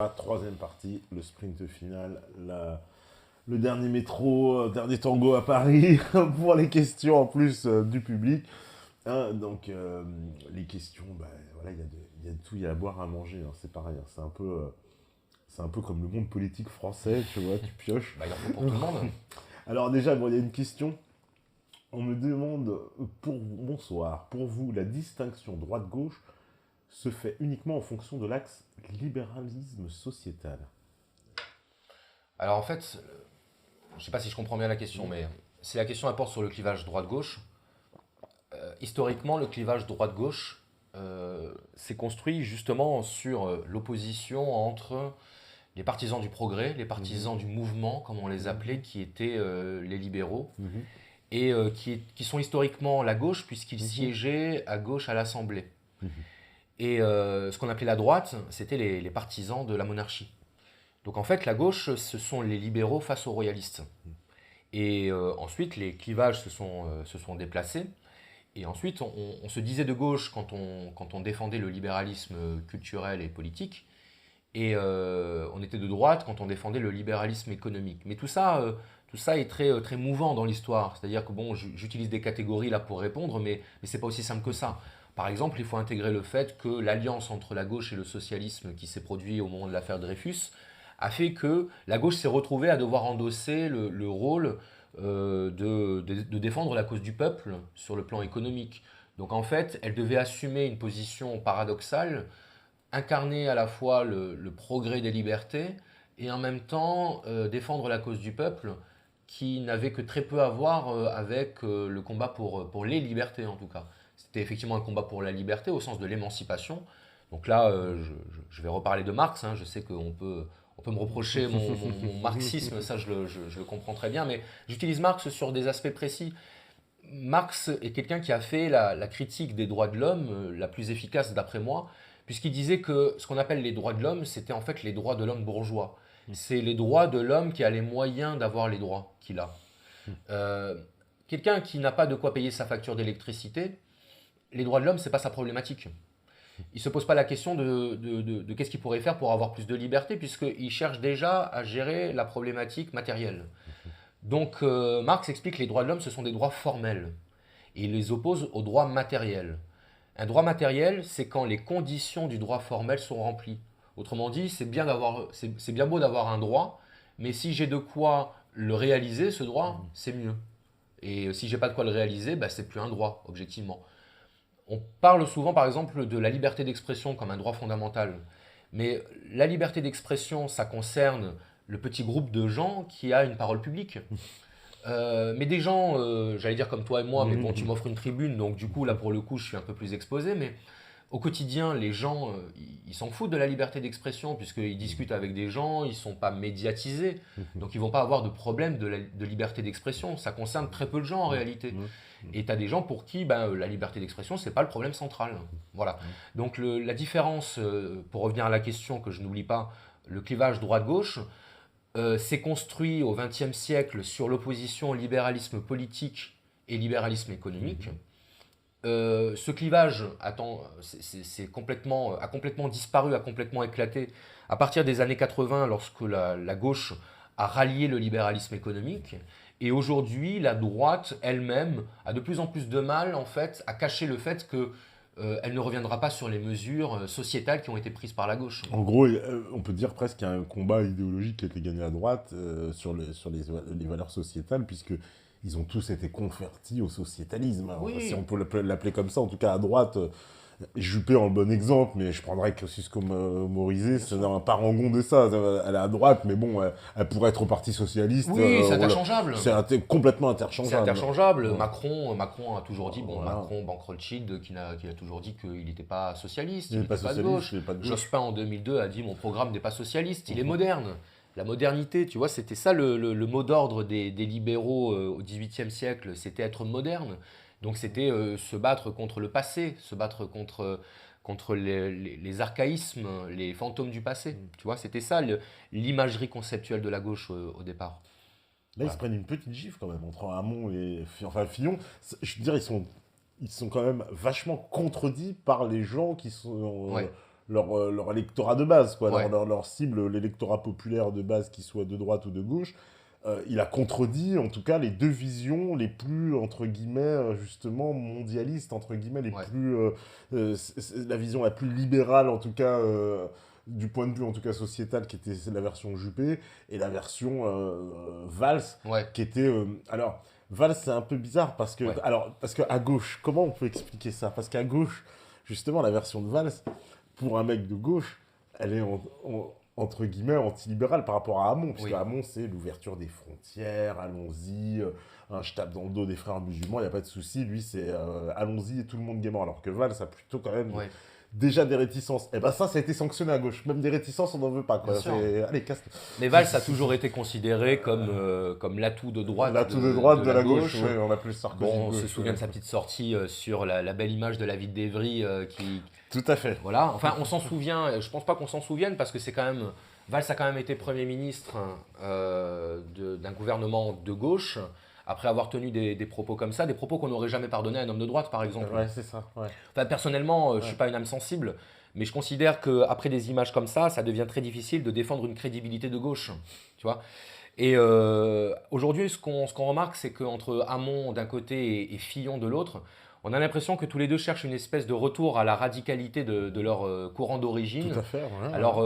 La troisième partie, le sprint final, le dernier métro, dernier tango à Paris, pour les questions en plus du public. Hein, donc, les questions, voilà, il y a de tout, il y a à boire, à manger, hein, c'est pareil. Hein, c'est un peu comme le monde politique français, tu vois, tu pioches. Il en faut pour tout le monde. Alors déjà, bon, il y a une question. On me demande, bonsoir, pour vous, la distinction droite-gauche se fait uniquement en fonction de l'axe libéralisme sociétal. Alors en fait, je ne sais pas si je comprends bien la question, mais si la question apporte sur le clivage droite-gauche, historiquement, le clivage droite-gauche s'est construit justement sur l'opposition entre les partisans du progrès, les partisans du mouvement, comme on les appelait, qui étaient les libéraux, Mhm. et qui sont historiquement la gauche, puisqu'ils Mhm. siégeaient à gauche à l'Assemblée. Mhm. Et ce qu'on appelait la droite, c'était les partisans de la monarchie. Donc en fait, la gauche, ce sont les libéraux face aux royalistes. Et ensuite, les clivages se sont déplacés. Et ensuite, on se disait de gauche quand on défendait le libéralisme culturel et politique. Et on était de droite quand on défendait le libéralisme économique. Mais tout ça est très mouvant dans l'histoire. C'est-à-dire que bon, j'utilise des catégories là pour répondre, mais c'est pas aussi simple que ça. Par exemple, il faut intégrer le fait que l'alliance entre la gauche et le socialisme qui s'est produit au moment de l'affaire Dreyfus a fait que la gauche s'est retrouvée à devoir endosser le rôle de défendre la cause du peuple sur le plan économique. Donc en fait, elle devait assumer une position paradoxale, incarner à la fois le progrès des libertés et en même temps défendre la cause du peuple qui n'avait que très peu à voir avec le combat pour les libertés en tout cas. C'était effectivement un combat pour la liberté au sens de l'émancipation. Donc là, je vais reparler de Marx, hein. Je sais on peut me reprocher mon marxisme, ça je le comprends très bien, mais j'utilise Marx sur des aspects précis. Marx est quelqu'un qui a fait la critique des droits de l'homme la plus efficace d'après moi, puisqu'il disait que ce qu'on appelle les droits de l'homme, c'était en fait les droits de l'homme bourgeois. C'est les droits de l'homme qui a les moyens d'avoir les droits qu'il a. Euh, Quelqu'un qui n'a pas de quoi payer sa facture d'électricité, les droits de l'homme, c'est pas sa problématique. Il se pose pas la question de qu'est-ce qu'il pourrait faire pour avoir plus de liberté, puisqu'il cherche déjà à gérer la problématique matérielle. Donc Marx explique que les droits de l'homme, ce sont des droits formels et il les oppose aux droits matériels. Un droit matériel, c'est quand les conditions du droit formel sont remplies. Autrement dit, c'est bien beau d'avoir un droit, mais si j'ai de quoi le réaliser, ce droit, c'est mieux. Et si j'ai pas de quoi le réaliser, bah, c'est plus un droit, objectivement. On parle souvent, par exemple, de la liberté d'expression comme un droit fondamental. Mais la liberté d'expression, ça concerne le petit groupe de gens qui a une parole publique. Mais des gens, j'allais dire comme toi et moi, mais bon, tu m'offres une tribune, donc du coup, là, pour le coup, je suis un peu plus exposé. Mais au quotidien, les gens, ils s'en foutent de la liberté d'expression, puisqu'ils discutent avec des gens, ils ne sont pas médiatisés, donc ils ne vont pas avoir de problème de liberté d'expression. Ça concerne très peu de gens en réalité. Et tu as des gens pour qui ben, la liberté d'expression, c'est pas le problème central. Voilà. Donc la différence, pour revenir à la question que je n'oublie pas, le clivage droite-gauche, s'est construit au XXe siècle sur l'opposition au libéralisme politique et libéralisme économique. Ce clivage a complètement disparu, a complètement éclaté à partir des années 80 lorsque la gauche a rallié le libéralisme économique. Et aujourd'hui, la droite elle-même a de plus en plus de mal en fait à cacher le fait que elle ne reviendra pas sur les mesures sociétales qui ont été prises par la gauche. En gros, on peut dire presque qu'il y a un combat idéologique qui a été gagné à droite sur les valeurs sociétales, puisque ils ont tous été convertis au sociétalisme. Alors, si Oui, on peut l'appeler comme ça, en tout cas à droite, Juppé en le bon exemple, mais je prendrais Kosciusko Morizet, bien c'est sûr. un parangon de ça. Elle est à droite, mais bon, elle pourrait être au Parti Socialiste. Oui, c'est interchangeable. C'est complètement C'est interchangeable. interchangeable. Ouais. Macron a toujours dit, bon, Voilà. Macron, banque Rothschild, qui a toujours dit qu'il n'était pas socialiste, Il il n'est pas n'était pas de socialiste, gauche. il n'est pas de gauche. Jospin en 2002 a dit, mon programme n'est pas socialiste, il est moderne. La modernité, tu vois, c'était ça le mot d'ordre des libéraux au XVIIIe siècle, c'était être moderne. Donc c'était se battre contre le passé, se battre contre les archaïsmes, les fantômes du passé. Tu vois, c'était ça l'imagerie conceptuelle de la gauche au départ. Là, ils se Voilà. prennent une petite gifle quand même entre Hamon et enfin, Fillon. Je veux dire, ils sont quand même vachement contredits par les gens qui sont Ouais. leur électorat de base, quoi, Ouais. leur cible, l'électorat populaire de base, qu'il soit de droite ou de gauche. Il a contredit, en tout cas, les deux visions les plus, entre guillemets, justement, mondialistes, entre guillemets, Ouais. la vision la plus libérale, en tout cas, du point de vue, en tout cas, sociétal, qui était la version Juppé, et la version Valls, Ouais. qui était... alors, Valls, c'est un peu bizarre, Ouais. parce que à gauche, comment on peut expliquer ça? Parce qu'à gauche, justement, la version de Valls, pour un mec de gauche, elle est entre guillemets anti-libérale par rapport à Hamon, puisque Oui. Hamon, c'est l'ouverture des frontières, allons-y, je tape dans le dos des frères musulmans, il n'y a pas de souci, lui, c'est allons-y et tout le monde gaiement, alors que Valls a plutôt quand même Ouais. déjà des réticences. Et ben ça a été sanctionné à gauche, même des réticences, on n'en veut pas, quoi. Bien sûr. Allez, casse. Mais Valls a toujours été considéré comme l'atout de droite L'atout de droite de la gauche, gauche. ouais, on l'appelle Sarkozy Bon, on de se gauche, souvient ouais. de sa petite sortie sur la belle image de la ville d'Evry qui... Tout à fait. Voilà, enfin on s'en souvient, je pense pas qu'on s'en souvienne parce que c'est quand même... Valls a quand même été Premier ministre d'un gouvernement de gauche après avoir tenu des propos comme ça, des propos qu'on n'aurait jamais pardonné à un homme de droite par exemple. Ouais, c'est ça, ouais. Enfin, personnellement, je ne Ouais. suis pas une âme sensible, mais je considère qu'après des images comme ça devient très difficile de défendre une crédibilité de gauche. Tu vois. Et aujourd'hui, ce qu'on remarque, c'est qu'entre Hamon d'un côté et Fillon de l'autre, on a l'impression que tous les deux cherchent une espèce de retour à la radicalité de leur courant d'origine. Tout à fait, ouais. Alors,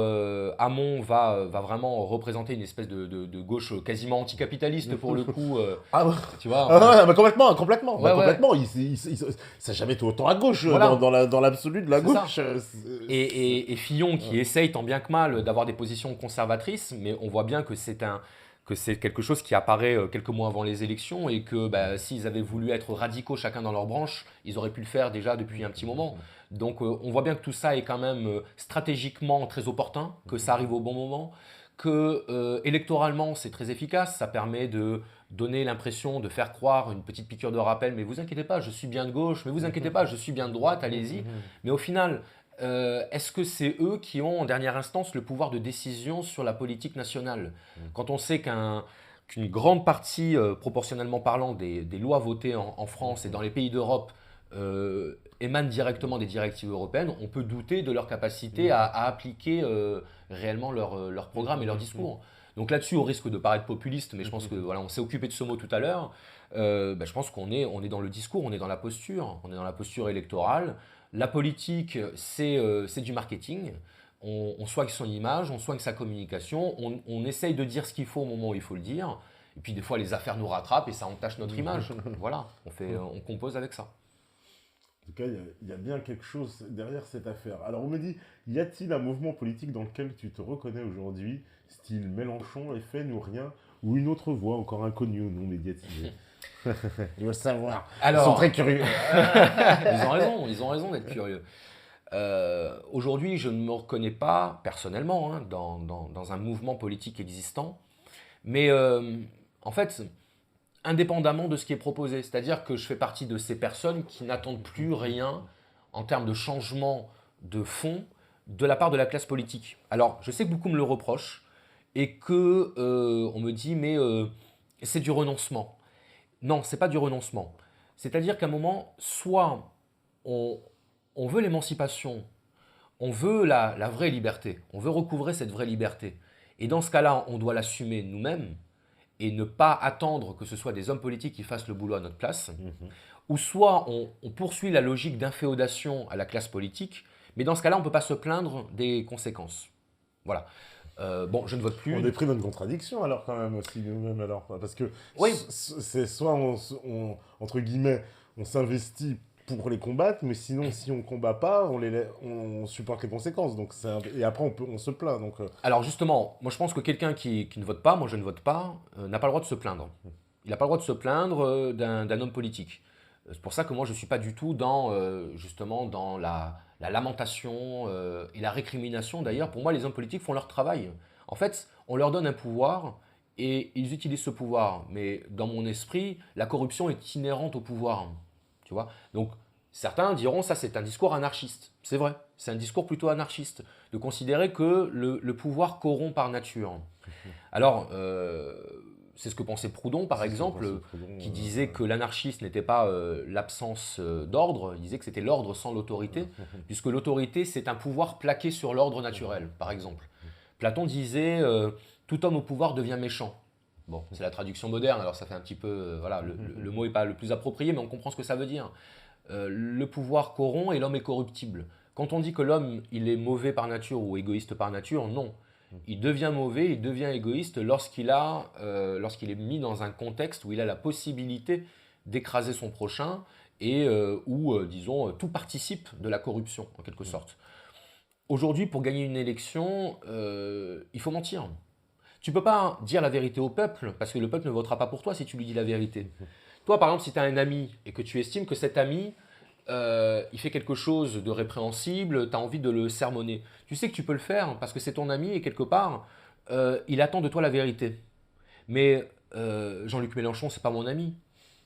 Hamon va vraiment représenter une espèce de gauche quasiment anticapitaliste pour le coup. Ah ouais. Tu vois, Ah enfin, ouais, mais complètement, complètement. Ouais, Bah, ouais. complètement. Ça n'a jamais été autant à gauche Voilà. dans l'absolu de la C'est ça. gauche. Et Fillon qui essaye tant bien que mal d'avoir des positions conservatrices, mais on voit bien que c'est quelque chose qui apparaît quelques mois avant les élections et que bah, s'ils avaient voulu être radicaux chacun dans leur branche, ils auraient pu le faire déjà depuis un petit moment. Donc on voit bien que tout ça est quand même stratégiquement très opportun, que ça arrive au bon moment, que électoralement c'est très efficace, ça permet de donner l'impression de faire croire une petite piqûre de rappel, mais vous inquiétez pas, je suis bien de gauche, mais vous inquiétez pas, je suis bien de droite, allez-y. Mais au final, est-ce que c'est eux qui ont en dernière instance le pouvoir de décision sur la politique nationale? Quand on sait qu'une grande partie, proportionnellement parlant, des lois votées en France et dans les pays d'Europe émanent directement des directives européennes, on peut douter de leur capacité à appliquer réellement leur programme et leur discours. Donc là-dessus, au risque de paraître populiste, mais je pense que voilà, on s'est occupé de ce mot tout à l'heure, bah, je pense qu'on est dans le discours, on est dans la posture électorale. La politique, c'est du marketing. On soigne son image, on soigne sa communication, on essaye de dire ce qu'il faut au moment où il faut le dire. Et puis des fois, les affaires nous rattrapent et ça entache notre image. Voilà, on compose avec ça. En tout cas, il y a bien quelque chose derrière cette affaire. Alors, on me dit, y a-t-il un mouvement politique dans lequel tu te reconnais aujourd'hui, style Mélenchon, FN ou rien, ou une autre voix encore inconnue ou non médiatisée? Ils veulent savoir. Ils sont très curieux. Ils ont raison d'être curieux. Aujourd'hui, je ne me reconnais pas personnellement hein, dans un mouvement politique existant, mais en fait, indépendamment de ce qui est proposé, c'est-à-dire que je fais partie de ces personnes qui n'attendent plus rien en termes de changement de fond de la part de la classe politique. Alors, je sais que beaucoup me le reprochent et que on me dit mais c'est du renoncement. Non, c'est pas du renoncement. C'est-à-dire qu'à un moment, soit on, on veut l'émancipation, on veut la vraie liberté, on veut recouvrer cette vraie liberté. Et dans ce cas-là, on doit l'assumer nous-mêmes et ne pas attendre que ce soit des hommes politiques qui fassent le boulot à notre place. Ou soit on poursuit la logique d'inféodation à la classe politique, mais dans ce cas-là, on ne peut pas se plaindre des conséquences. Voilà. Bon, je ne vote plus. On est pris dans une contradiction alors quand même aussi nous-mêmes alors. Parce que Oui. c'est soit entre guillemets, on s'investit pour les combattre, mais sinon si on combat pas, on supporte les conséquences. Donc et après on se plaint. Donc, Alors justement, moi je pense que quelqu'un qui ne vote pas, moi je ne vote pas, n'a pas le droit de se plaindre. Il n'a pas le droit de se plaindre d'un homme politique. C'est pour ça que moi je ne suis pas du tout justement dans la lamentation et la récrimination. D'ailleurs, pour moi les hommes politiques font leur travail. En fait, on leur donne un pouvoir et ils utilisent ce pouvoir. Mais dans mon esprit, la corruption est inhérente au pouvoir. Tu vois. Donc certains diront ça c'est un discours anarchiste. C'est vrai, c'est un discours plutôt anarchiste de considérer que le pouvoir corrompt par nature. Alors, c'est ce que pensait Proudhon, par C'est ce que exemple, pensait Proudhon, qui disait que l'anarchisme n'était pas l'absence d'ordre, il disait que c'était l'ordre sans l'autorité, puisque l'autorité, c'est un pouvoir plaqué sur l'ordre naturel, par exemple. Platon disait tout homme au pouvoir devient méchant. Bon, c'est la traduction moderne, alors ça fait un petit peu. Voilà, le mot n'est pas le plus approprié, mais on comprend ce que ça veut dire. Le pouvoir corrompt et l'homme est corruptible. Quand on dit que l'homme il est mauvais par nature ou égoïste par nature, non. Il devient mauvais, il devient égoïste lorsqu'il est mis dans un contexte où il a la possibilité d'écraser son prochain et où, disons, tout participe de la corruption, en quelque sorte. Aujourd'hui, pour gagner une élection, il faut mentir. Tu peux pas dire la vérité au peuple, parce que le peuple ne votera pas pour toi si tu lui dis la vérité. Toi, par exemple, si tu as un ami et que tu estimes que cet ami, il fait quelque chose de répréhensible, tu as envie de le sermonner. Tu sais que tu peux le faire parce que c'est ton ami et quelque part, il attend de toi la vérité. Mais Jean-Luc Mélenchon, c'est pas mon ami.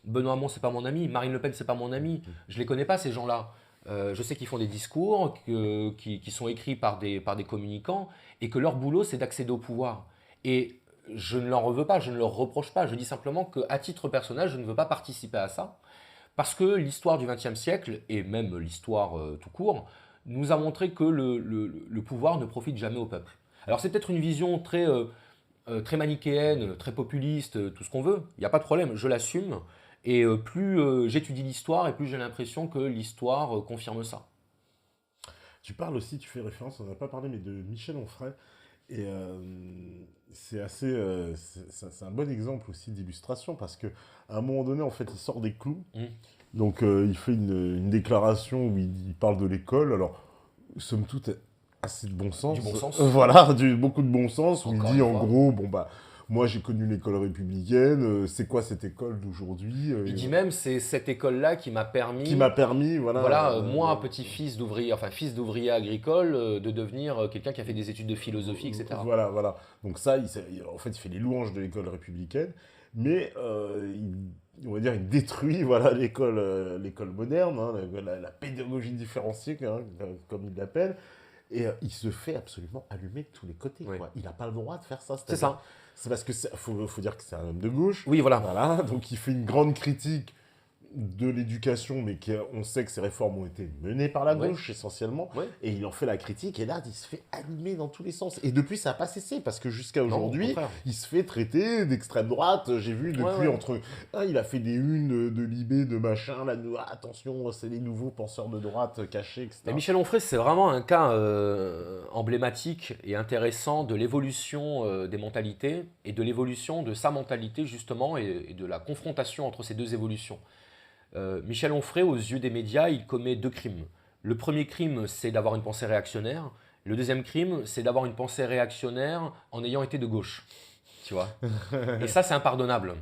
Benoît Hamon, c'est pas mon ami. Marine Le Pen, c'est pas mon ami. Je les connais pas, ces gens-là. Je sais qu'ils font des discours qui sont écrits par des communicants et que leur boulot, c'est d'accéder au pouvoir. Et je ne leur veux pas, je ne leur reproche pas. Je dis simplement qu'à titre personnel, je ne veux pas participer à ça. Parce que l'histoire du XXe siècle, et même l'histoire tout court, nous a montré que le pouvoir ne profite jamais au peuple. Alors c'est peut-être une vision très manichéenne, très populiste, tout ce qu'on veut, il n'y a pas de problème, je l'assume. Et plus j'étudie l'histoire, et plus j'ai l'impression que l'histoire confirme ça. Tu parles aussi, tu fais référence, on n'a pas parlé, mais de Michel Onfray. Et c'est assez, c'est un bon exemple aussi d'illustration parce que à un moment donné, en fait, il sort des clous. Mm. Donc, il fait une déclaration où il parle de l'école. Alors, somme toute, assez de bon sens. Du bon sens. Voilà, beaucoup de bon sens. Où Encore il dit, une en fois. gros, bon, bah, moi, j'ai connu l'école républicaine. C'est quoi cette école d'aujourd'hui Il dit même, c'est cette école-là qui m'a qui permis, m'a permis, voilà. voilà, moi, petit-fils d'ouvrier, enfin fils d'ouvrier agricole, de devenir quelqu'un qui a fait des études de philosophie, etc. Voilà, voilà. Donc ça, en fait, il fait les louanges de l'école républicaine, mais on va dire, il détruit voilà, l'école moderne, hein, la pédagogie différenciée, hein, comme il l'appelle, et il se fait absolument allumer de tous les côtés. Oui. Quoi. Il n'a pas le droit de faire ça. C'est ça. C'est parce que faut dire que c'est un homme de gauche. Oui, voilà. Voilà, donc il fait une grande critique de l'éducation, mais on sait que ces réformes ont été menées par la Ouais. gauche essentiellement, Ouais. et il en fait la critique, et là, il se fait allumer dans tous les sens. Et depuis, ça n'a pas cessé, parce que jusqu'à Non, au aujourd'hui, contraire. il se fait traiter d'extrême droite. J'ai vu depuis Ouais. il a fait des unes de Libé, de machin, là, attention, c'est les nouveaux penseurs de droite cachés, etc. Mais Michel Onfray, c'est vraiment un cas emblématique et intéressant de l'évolution des mentalités et de l'évolution de sa mentalité, justement, et de la confrontation entre ces deux évolutions. Michel Onfray, aux yeux des médias, il commet deux crimes. Le premier crime, c'est d'avoir une pensée réactionnaire. Le deuxième crime, c'est d'avoir une pensée réactionnaire en ayant été de gauche. Tu vois. Et ça, c'est impardonnable.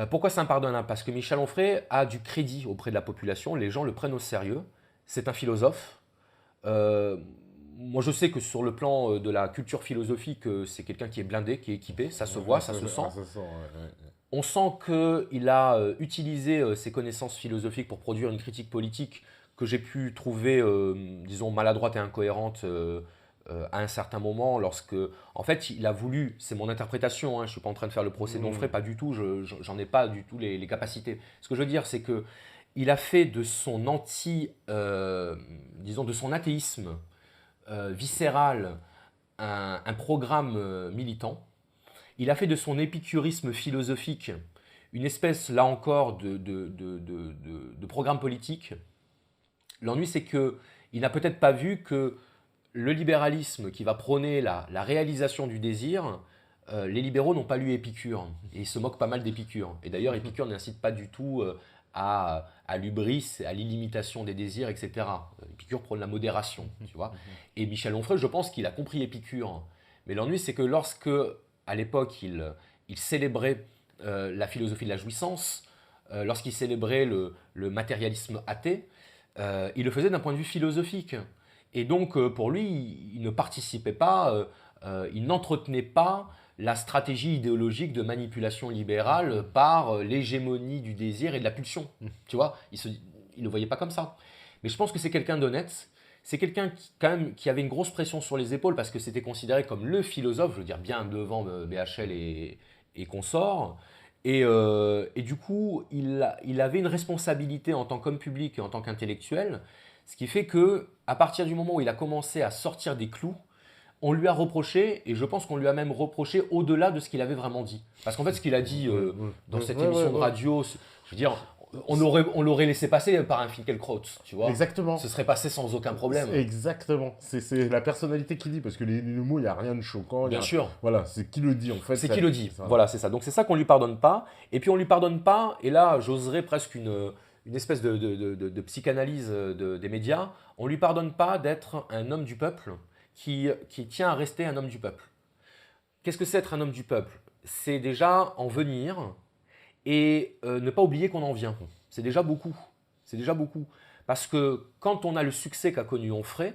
Pourquoi c'est impardonnable? Parce que Michel Onfray a du crédit auprès de la population. Les gens le prennent au sérieux. C'est un philosophe. Euh, Moi, je sais que sur le plan de la culture philosophique, c'est quelqu'un qui est blindé, qui est équipé. Ça se voit, ça se sent. Ça se sent, ouais. On sent qu'il a utilisé ses connaissances philosophiques pour produire une critique politique que j'ai pu trouver, disons, maladroite et incohérente à un certain moment, lorsque, en fait, il a voulu, c'est mon interprétation, hein, je ne suis pas en train de faire le procès d'Onfray, pas du tout, j'en ai pas du tout les capacités. Ce que je veux dire, c'est que il a fait de son disons, de son athéisme viscéral un programme militant. Il a fait de son épicurisme philosophique une espèce, là encore, de programme politique. L'ennui, c'est qu'il n'a peut-être pas vu que le libéralisme qui va prôner la réalisation du désir, les libéraux n'ont pas lu Épicure. Et ils se moquent pas mal d'Épicure. Et d'ailleurs, Épicure n'incite pas du tout à l'hubris, à l'illimitation des désirs, etc. Épicure prône la modération, tu vois. Et Michel Onfray, je pense qu'il a compris Épicure. Mais l'ennui, c'est que lorsque, à l'époque, il célébrait la philosophie de la jouissance, lorsqu'il célébrait le matérialisme athée, il le faisait d'un point de vue philosophique. Et donc, pour lui, il ne participait pas, il n'entretenait pas la stratégie idéologique de manipulation libérale par l'hégémonie du désir et de la pulsion. Tu vois, il ne le voyait pas comme ça. Mais je pense que c'est quelqu'un d'honnête. C'est quelqu'un quand même, qui avait une grosse pression sur les épaules parce que c'était considéré comme le philosophe, je veux dire bien devant BHL et consorts. Et du coup, il avait une responsabilité en tant qu'homme public et en tant qu'intellectuel, ce qui fait que à partir du moment où il a commencé à sortir des clous, on lui a reproché, et je pense qu'on lui a même reproché au-delà de ce qu'il avait vraiment dit. Parce qu'en fait, ce qu'il a dit dans cette émission de radio, je veux dire, on l'aurait laissé passer par un Finkielkraut, tu vois. Exactement. Ce serait passé sans aucun problème. Exactement. C'est la personnalité qui dit, parce que les mots, il n'y a rien de choquant. Bien sûr. Voilà, c'est qui le dit en fait. C'est qui le dit. Voilà, c'est ça. Donc c'est ça qu'on lui pardonne pas. Et puis on lui pardonne pas, et là, j'oserais presque une espèce de psychanalyse des médias, on lui pardonne pas d'être un homme du peuple qui tient à rester un homme du peuple. Qu'est-ce que c'est être un homme du peuple? C'est déjà en venir et ne pas oublier qu'on en vient. C'est déjà beaucoup. C'est déjà beaucoup. Parce que quand on a le succès qu'a connu Onfray,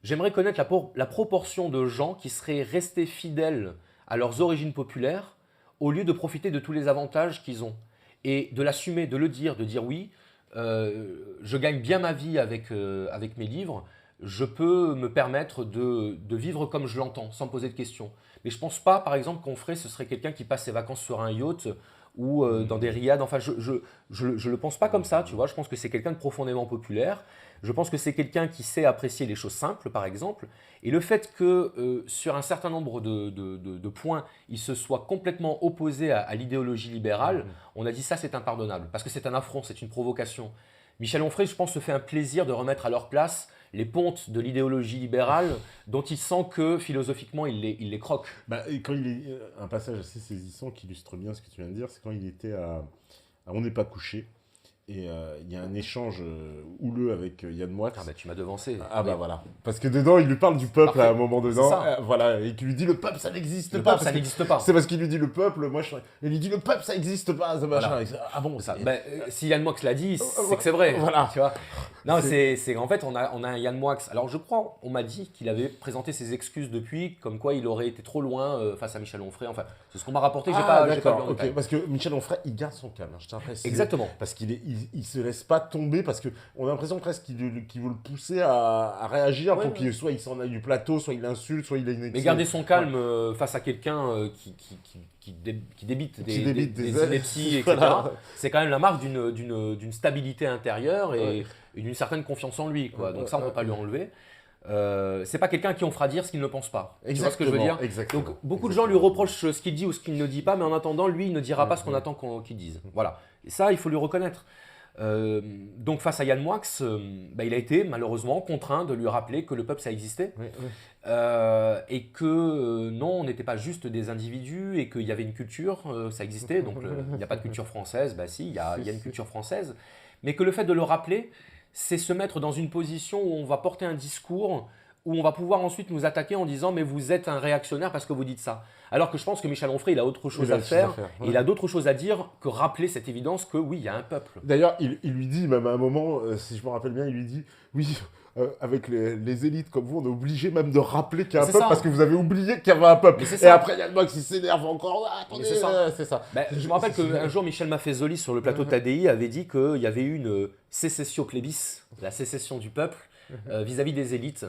j'aimerais connaître la proportion de gens qui seraient restés fidèles à leurs origines populaires au lieu de profiter de tous les avantages qu'ils ont. Et de l'assumer, de dire oui, je gagne bien ma vie avec mes livres, je peux me permettre de vivre comme je l'entends, sans poser de questions. Mais je ne pense pas, par exemple, qu'Onfray, ce serait quelqu'un qui passe ses vacances sur un yacht ou dans des riades. Enfin, je le pense pas comme ça, tu vois. Je pense que c'est quelqu'un de profondément populaire. Je pense que c'est quelqu'un qui sait apprécier les choses simples, par exemple. Et le fait que sur un certain nombre de points, il se soit complètement opposé à l'idéologie libérale, on a dit ça, c'est impardonnable. Parce que c'est un affront, c'est une provocation. Michel Onfray, je pense, se fait un plaisir de remettre à leur place les pontes de l'idéologie libérale dont il sent que philosophiquement il les croque. Et quand il est un passage assez saisissant qui illustre bien ce que tu viens de dire, c'est quand il était à On n'est pas couché. Et il y a un échange houleux avec Yann Moix. Ah bah tu m'as devancé. Voilà. Parce que dedans, il lui parle du peuple à un moment dedans. Voilà. Et qu'il lui dit le peuple, ça n'existe pas. Le peuple, ça n'existe pas. C'est parce qu'il lui dit le peuple, il lui dit le peuple, ça n'existe pas. Voilà. Ah bon ça. Si Yann Moix l'a dit, c'est que c'est vrai. Voilà. Tu vois. Non, c'est en fait, on a un Yann Moix. Alors je crois, on m'a dit qu'il avait présenté ses excuses depuis, comme quoi il aurait été trop loin face à Michel Onfray. Enfin, c'est ce qu'on m'a rapporté. J'ai pas vu en détail. Parce que Michel Onfray, il garde son calme. Je tiens à préciser. Exactement. Parce qu'il se laisse pas tomber, parce qu'on a l'impression presque qu'il veut le pousser à réagir pour qu'il soit il s'en aille du plateau, soit il l'insulte, soit il a une. Mais garder son calme face à quelqu'un qui débite des épilepsies, etc. C'est quand même la marque d'une stabilité intérieure et d'une certaine confiance en lui, quoi. Donc ça, on ne peut pas lui enlever. C'est pas quelqu'un à qui on fera dire ce qu'il ne pense pas. Tu vois ce que je veux dire? Donc beaucoup de gens lui reprochent ce qu'il dit ou ce qu'il ne dit pas, mais en attendant, lui, il ne dira pas ce qu'on attend qu'il dise. Voilà. Et ça, il faut lui reconnaître. Donc face à Yann Moix, il a été malheureusement contraint de lui rappeler que le peuple ça existait et que non, on n'était pas juste des individus et qu'il y avait une culture, ça existait, donc il n'y a pas de culture française, si, il y a une culture française, mais que le fait de le rappeler, c'est se mettre dans une position où on va porter un discours où on va pouvoir ensuite nous attaquer en disant « mais vous êtes un réactionnaire parce que vous dites ça ». Alors que je pense que Michel Onfray, il a autre chose à faire, et il a d'autres choses à dire que rappeler cette évidence que oui, il y a un peuple. D'ailleurs, il lui dit, même à un moment, si je me rappelle bien, il lui dit « oui, avec les élites comme vous, on est obligé même de rappeler qu'il y a un peuple parce que vous avez oublié qu'il y avait un peuple. » Et après, il y a le mec qui s'énerve encore. « Attendez, c'est ça. » Je me rappelle qu'un jour, Michel Maffezoli, sur le plateau de TADI, avait dit qu'il y avait eu une sécession plébis, la sécession du peuple, vis-à-vis des élites.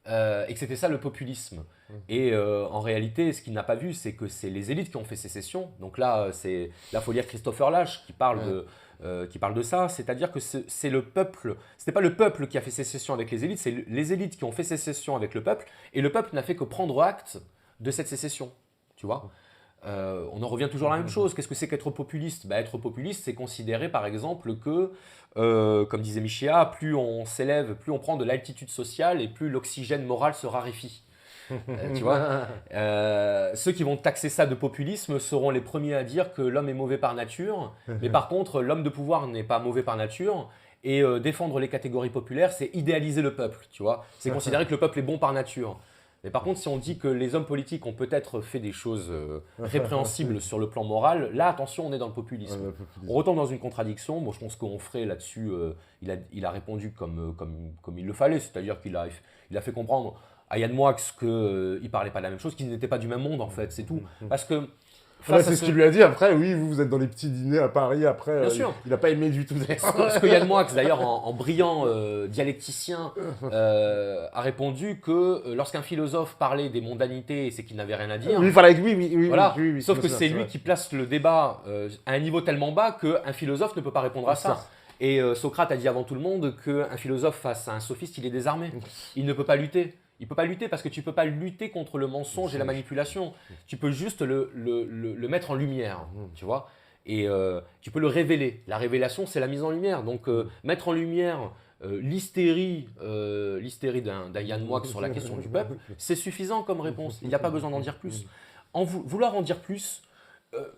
Et que c'était ça le populisme. Et en réalité, ce qu'il n'a pas vu, c'est que c'est les élites qui ont fait sécession. Donc là, il faut lire Christopher Lasch qui parle de ça. C'est-à-dire que c'est le peuple, c'était pas le peuple qui a fait sécession avec les élites, c'est les élites qui ont fait sécession avec le peuple. Et le peuple n'a fait que prendre acte de cette sécession. Tu vois ? On en revient toujours à la même chose. Qu'est-ce que c'est qu'être populiste? Être populiste, c'est considérer par exemple que, comme disait Michéa, plus on s'élève, plus on prend de l'altitude sociale et plus l'oxygène moral se raréfie. Tu vois, ceux qui vont taxer ça de populisme seront les premiers à dire que l'homme est mauvais par nature, mais par contre, l'homme de pouvoir n'est pas mauvais par nature. Et défendre les catégories populaires, c'est idéaliser le peuple. Tu vois, c'est considérer que le peuple est bon par nature. Mais par contre, si on dit que les hommes politiques ont peut-être fait des choses répréhensibles sur le plan moral, là, attention, on est dans le populisme. On retombe dans une contradiction. Moi, je pense qu'Onfray, là-dessus, il a répondu comme il le fallait. C'est-à-dire qu'il a fait comprendre à Yann Moix qu'il ne parlait pas de la même chose, qu'ils n'étaient pas du même monde, en fait. C'est tout. Parce que face c'est à ce qu'il lui a dit après. Oui, vous êtes dans les petits dîners à Paris. Après, Bien sûr. il n'a pas aimé du tout. Ce que Yann Moix, d'ailleurs, en brillant dialecticien, a répondu que lorsqu'un philosophe parlait des mondanités, c'est qu'il n'avait rien à dire. Oui, voilà, oui, Voilà. oui, Sauf que bien sûr, c'est lui vrai. qui place le débat à un niveau tellement bas qu'un philosophe ne peut pas répondre à ça. Et Socrate a dit avant tout le monde qu'un philosophe face à un sophiste, il est désarmé. Il ne peut pas lutter. Il ne peut pas lutter parce que tu ne peux pas lutter contre le mensonge et la manipulation. Tu peux juste le mettre en lumière, tu vois. Et tu peux le révéler. La révélation, c'est la mise en lumière. Donc, mettre en lumière l'hystérie d'un Yann Moix sur la question du peuple, c'est suffisant comme réponse. Il n'y a pas besoin d'en dire plus. Vouloir en dire plus,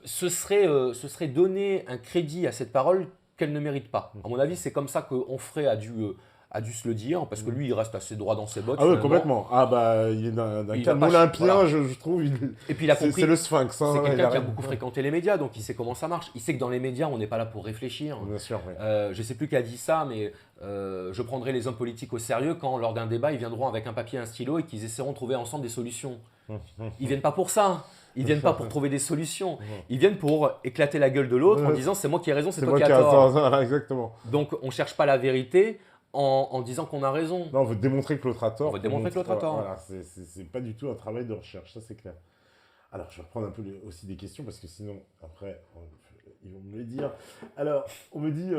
ce serait donner un crédit à cette parole qu'elle ne mérite pas. À mon avis, c'est comme ça qu'Onfray a dû se le dire, parce que lui, il reste assez droit dans ses bottes. Ah oui, finalement. complètement. Ah bah, il est d'un Il calme va pas- olympien, voilà. je trouve. Et puis il a compris. C'est le sphinx. Hein, C'est il quelqu'un qui a arrête. beaucoup fréquenté les médias, donc il sait comment ça marche. Il sait que dans les médias, on n'est pas là pour réfléchir. Bien sûr, oui. Je ne sais plus qui a dit ça, mais je prendrai les hommes politiques au sérieux quand, lors d'un débat, ils viendront avec un papier et un stylo et qu'ils essaieront de trouver ensemble des solutions. Ils viennent pas pour ça. Ils viennent pas pour trouver des solutions. Ils viennent pour éclater la gueule de l'autre en disant c'est moi qui ai raison, c'est toi moi qui as qui ai tort. Voilà, exactement. Donc on cherche pas la vérité en disant qu'on a raison. Non, on veut démontrer que l'autre a tort. On veut démontrer que l'autre a tort. Voilà, c'est pas du tout un travail de recherche, ça c'est clair. Alors, je vais reprendre un peu aussi des questions parce que sinon, après, ils vont me les dire. Alors, on me dit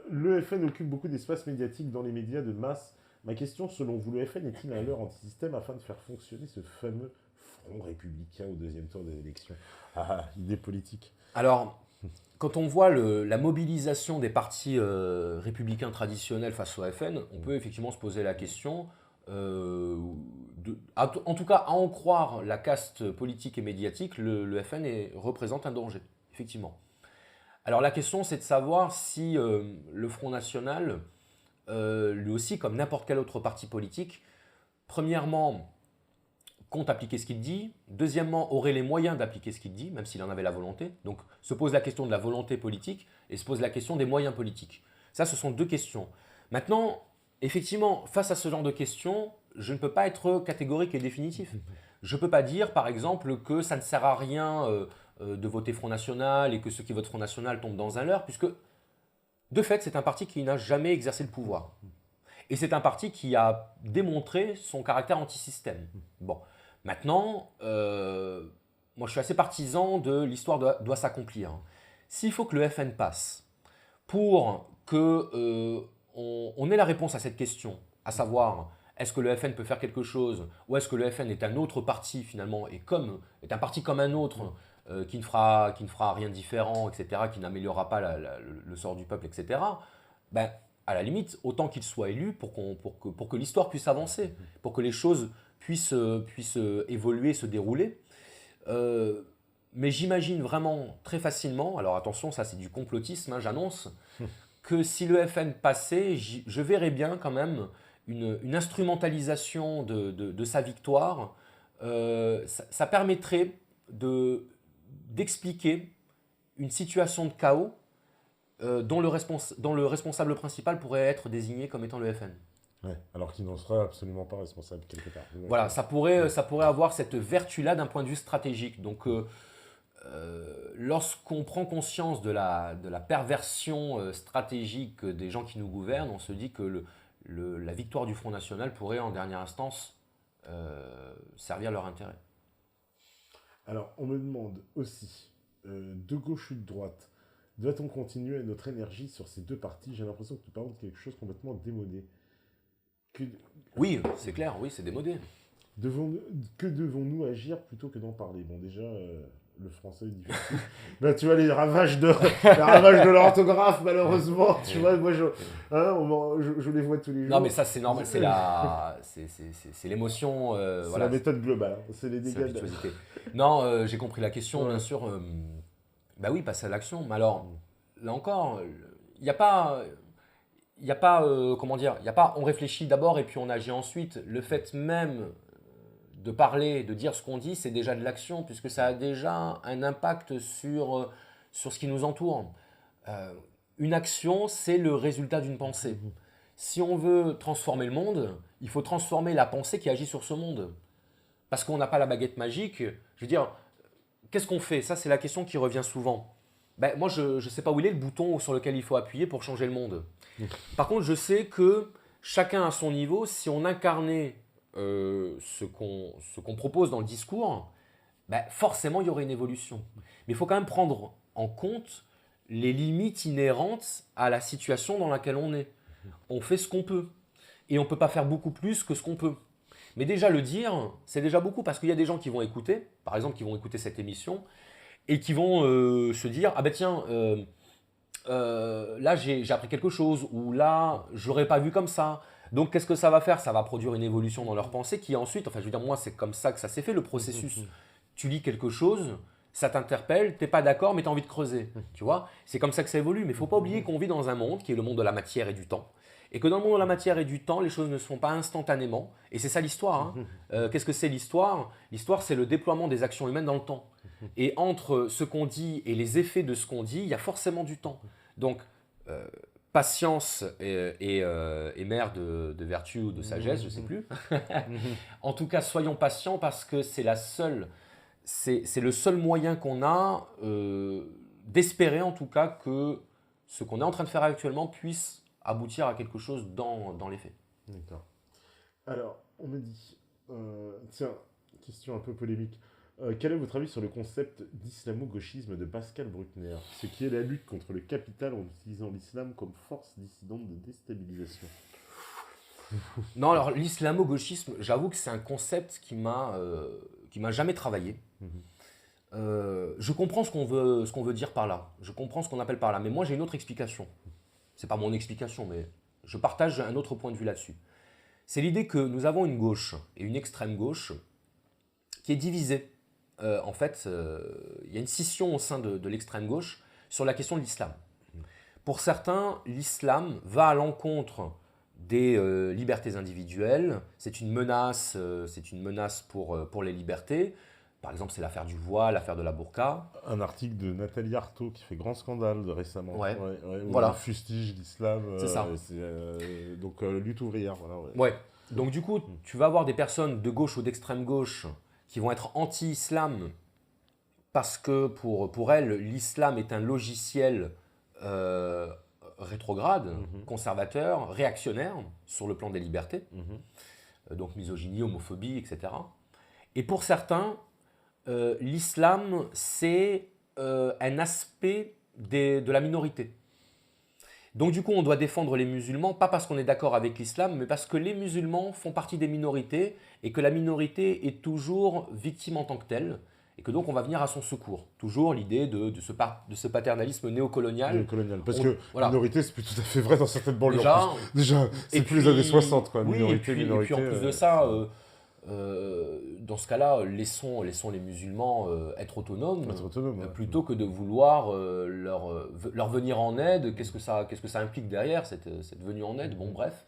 le FN occupe beaucoup d'espace médiatique dans les médias de masse. Ma question, selon vous, le FN est-il un leurre anti-système afin de faire fonctionner ce fameux front républicain au deuxième tour des élections? Ah, idée politique. Alors, quand on voit la mobilisation des partis républicains traditionnels face au FN, on peut effectivement se poser la question, en tout cas, à en croire la caste politique et médiatique, le FN représente un danger, effectivement. Alors la question, c'est de savoir si le Front National, lui aussi, comme n'importe quel autre parti politique, premièrement, compte appliquer ce qu'il dit, deuxièmement, aurait les moyens d'appliquer ce qu'il dit, même s'il en avait la volonté. Donc se pose la question de la volonté politique et se pose la question des moyens politiques. Ça, ce sont deux questions. Maintenant, effectivement, face à ce genre de questions, je ne peux pas être catégorique et définitif. Je ne peux pas dire, par exemple, que ça ne sert à rien de voter Front National et que ceux qui votent Front National tombent dans un leurre, puisque, de fait, c'est un parti qui n'a jamais exercé le pouvoir. Et c'est un parti qui a démontré son caractère anti-système. Bon. Maintenant, moi je suis assez partisan de l'histoire doit s'accomplir. S'il faut que le FN passe pour qu'on ait la réponse à cette question, à savoir est-ce que le FN peut faire quelque chose ou est-ce que le FN est un autre parti finalement est un parti comme un autre qui ne fera rien de différent, etc., qui n'améliorera pas le sort du peuple, etc., ben, à la limite, autant qu'il soit élu pour que l'histoire puisse avancer, pour que les choses puissent évoluer, se dérouler. Mais j'imagine vraiment très facilement, alors attention, ça c'est du complotisme, hein, j'annonce, que si le FN passait, je verrais bien quand même une instrumentalisation de sa victoire. Ça permettrait d'expliquer une situation de chaos dont le responsable principal pourrait être désigné comme étant le FN. Ouais, alors qu'il n'en sera absolument pas responsable quelque part. Voilà, ça pourrait avoir cette vertu-là d'un point de vue stratégique. Donc, lorsqu'on prend conscience de la perversion stratégique des gens qui nous gouvernent, on se dit que la victoire du Front National pourrait, en dernière instance, servir leur intérêt. Alors, on me demande aussi, de gauche ou de droite, doit-on continuer notre énergie sur ces deux partis? J'ai l'impression que nous parlons de quelque chose complètement démodé. Oui, c'est clair, oui, c'est démodé. Que devons-nous agir plutôt que d'en parler? Bon, déjà, le français est difficile. Là, tu vois, les ravages de l'orthographe, malheureusement, tu vois, moi, je les vois tous les jours. Non, mais ça, c'est normal, c'est l'émotion. C'est voilà, la méthode globale, hein. C'est les c'est dégâts. l'impétuosité. Non, j'ai compris la question, Ouais. bien sûr. Bah oui, passer à l'action. Mais alors, là encore, il n'y a pas... comment dire, il y a pas, on réfléchit d'abord et puis on agit ensuite. Le fait même de parler, de dire ce qu'on dit, c'est déjà de l'action, puisque ça a déjà un impact sur ce qui nous entoure. Une action, c'est le résultat d'une pensée. Si on veut transformer le monde, il faut transformer la pensée qui agit sur ce monde. Parce qu'on n'a pas la baguette magique. Je veux dire, qu'est-ce qu'on fait? Ça, c'est la question qui revient souvent. Ben, moi, je ne sais pas où il est le bouton sur lequel il faut appuyer pour changer le monde. Par contre, je sais que chacun à son niveau, si on incarnait ce qu'on propose dans le discours, ben, forcément, il y aurait une évolution. Mais il faut quand même prendre en compte les limites inhérentes à la situation dans laquelle on est. On fait ce qu'on peut. Et on ne peut pas faire beaucoup plus que ce qu'on peut. Mais déjà le dire, c'est déjà beaucoup parce qu'il y a des gens qui vont écouter, par exemple, qui vont écouter cette émission et qui vont se dire, ah ben tiens, là j'ai appris quelque chose ou là j'aurais pas vu comme ça. Donc qu'est-ce que ça va faire? Ça va produire une évolution dans leur pensée qui ensuite, enfin je veux dire moi c'est comme ça que ça s'est fait le processus. Tu lis quelque chose, ça t'interpelle, t'es pas d'accord mais tu as envie de creuser. Tu vois? C'est comme ça que ça évolue. Mais il ne faut pas oublier qu'on vit dans un monde qui est le monde de la matière et du temps. Et que dans le monde de la matière et du temps, les choses ne se font pas instantanément. Et c'est ça l'histoire. Hein. Qu'est-ce que c'est l'histoire? L'histoire, c'est le déploiement des actions humaines dans le temps. Et entre ce qu'on dit et les effets de ce qu'on dit, il y a forcément du temps. Donc, patience est mère de vertu ou de sagesse, je ne sais plus. En tout cas, soyons patients parce que c'est le seul moyen qu'on a d'espérer en tout cas que ce qu'on est en train de faire actuellement puisse aboutir à quelque chose dans les faits. D'accord. Alors, on me dit, tiens, question un peu polémique. Quel est votre avis sur le concept d'islamo-gauchisme de Pascal Bruckner, ce qui est la lutte contre le capital en utilisant l'islam comme force dissidente de déstabilisation? Non, alors l'islamo-gauchisme, j'avoue que c'est un concept qui m'a jamais travaillé. Je comprends ce qu'on veut dire par là. Je comprends ce qu'on appelle par là. Mais moi, j'ai une autre explication. C'est pas mon explication, mais je partage un autre point de vue là-dessus. C'est l'idée que nous avons une gauche et une extrême gauche qui est divisée. En fait, il y a une scission au sein de l'extrême gauche sur la question de l'islam. Pour certains, l'islam va à l'encontre des libertés individuelles. C'est une menace pour les libertés. Par exemple, c'est l'affaire du voile, l'affaire de la burqa. Un article de Nathalie Arthaud qui fait grand scandale récemment. Ouais. Où Voilà. elle fustige l'islam. C'est ça. Donc, lutte ouvrière. Voilà, Ouais. Donc, du coup, tu vas avoir des personnes de gauche ou d'extrême gauche qui vont être anti-islam parce que pour elles, l'islam est un logiciel rétrograde, conservateur, réactionnaire sur le plan des libertés. Donc, misogynie, homophobie, etc. Et pour certains, l'islam, c'est un aspect de la minorité. Donc du coup, on doit défendre les musulmans, pas parce qu'on est d'accord avec l'islam, mais parce que les musulmans font partie des minorités et que la minorité est toujours victime en tant que telle, et que donc on va venir à son secours. Toujours l'idée de ce paternalisme néocolonial. Néocolonial. Parce que voilà. minorité, c'est plus tout à fait vrai dans certaines banlieues. Déjà c'est plus les années 60, quoi. Oui, minorité, et puis en plus de ça, dans ce cas-là, laissons les musulmans être autonomes, plutôt que de vouloir leur venir en aide. Qu'est-ce que ça implique derrière, cette venue en aide? Bon, bref.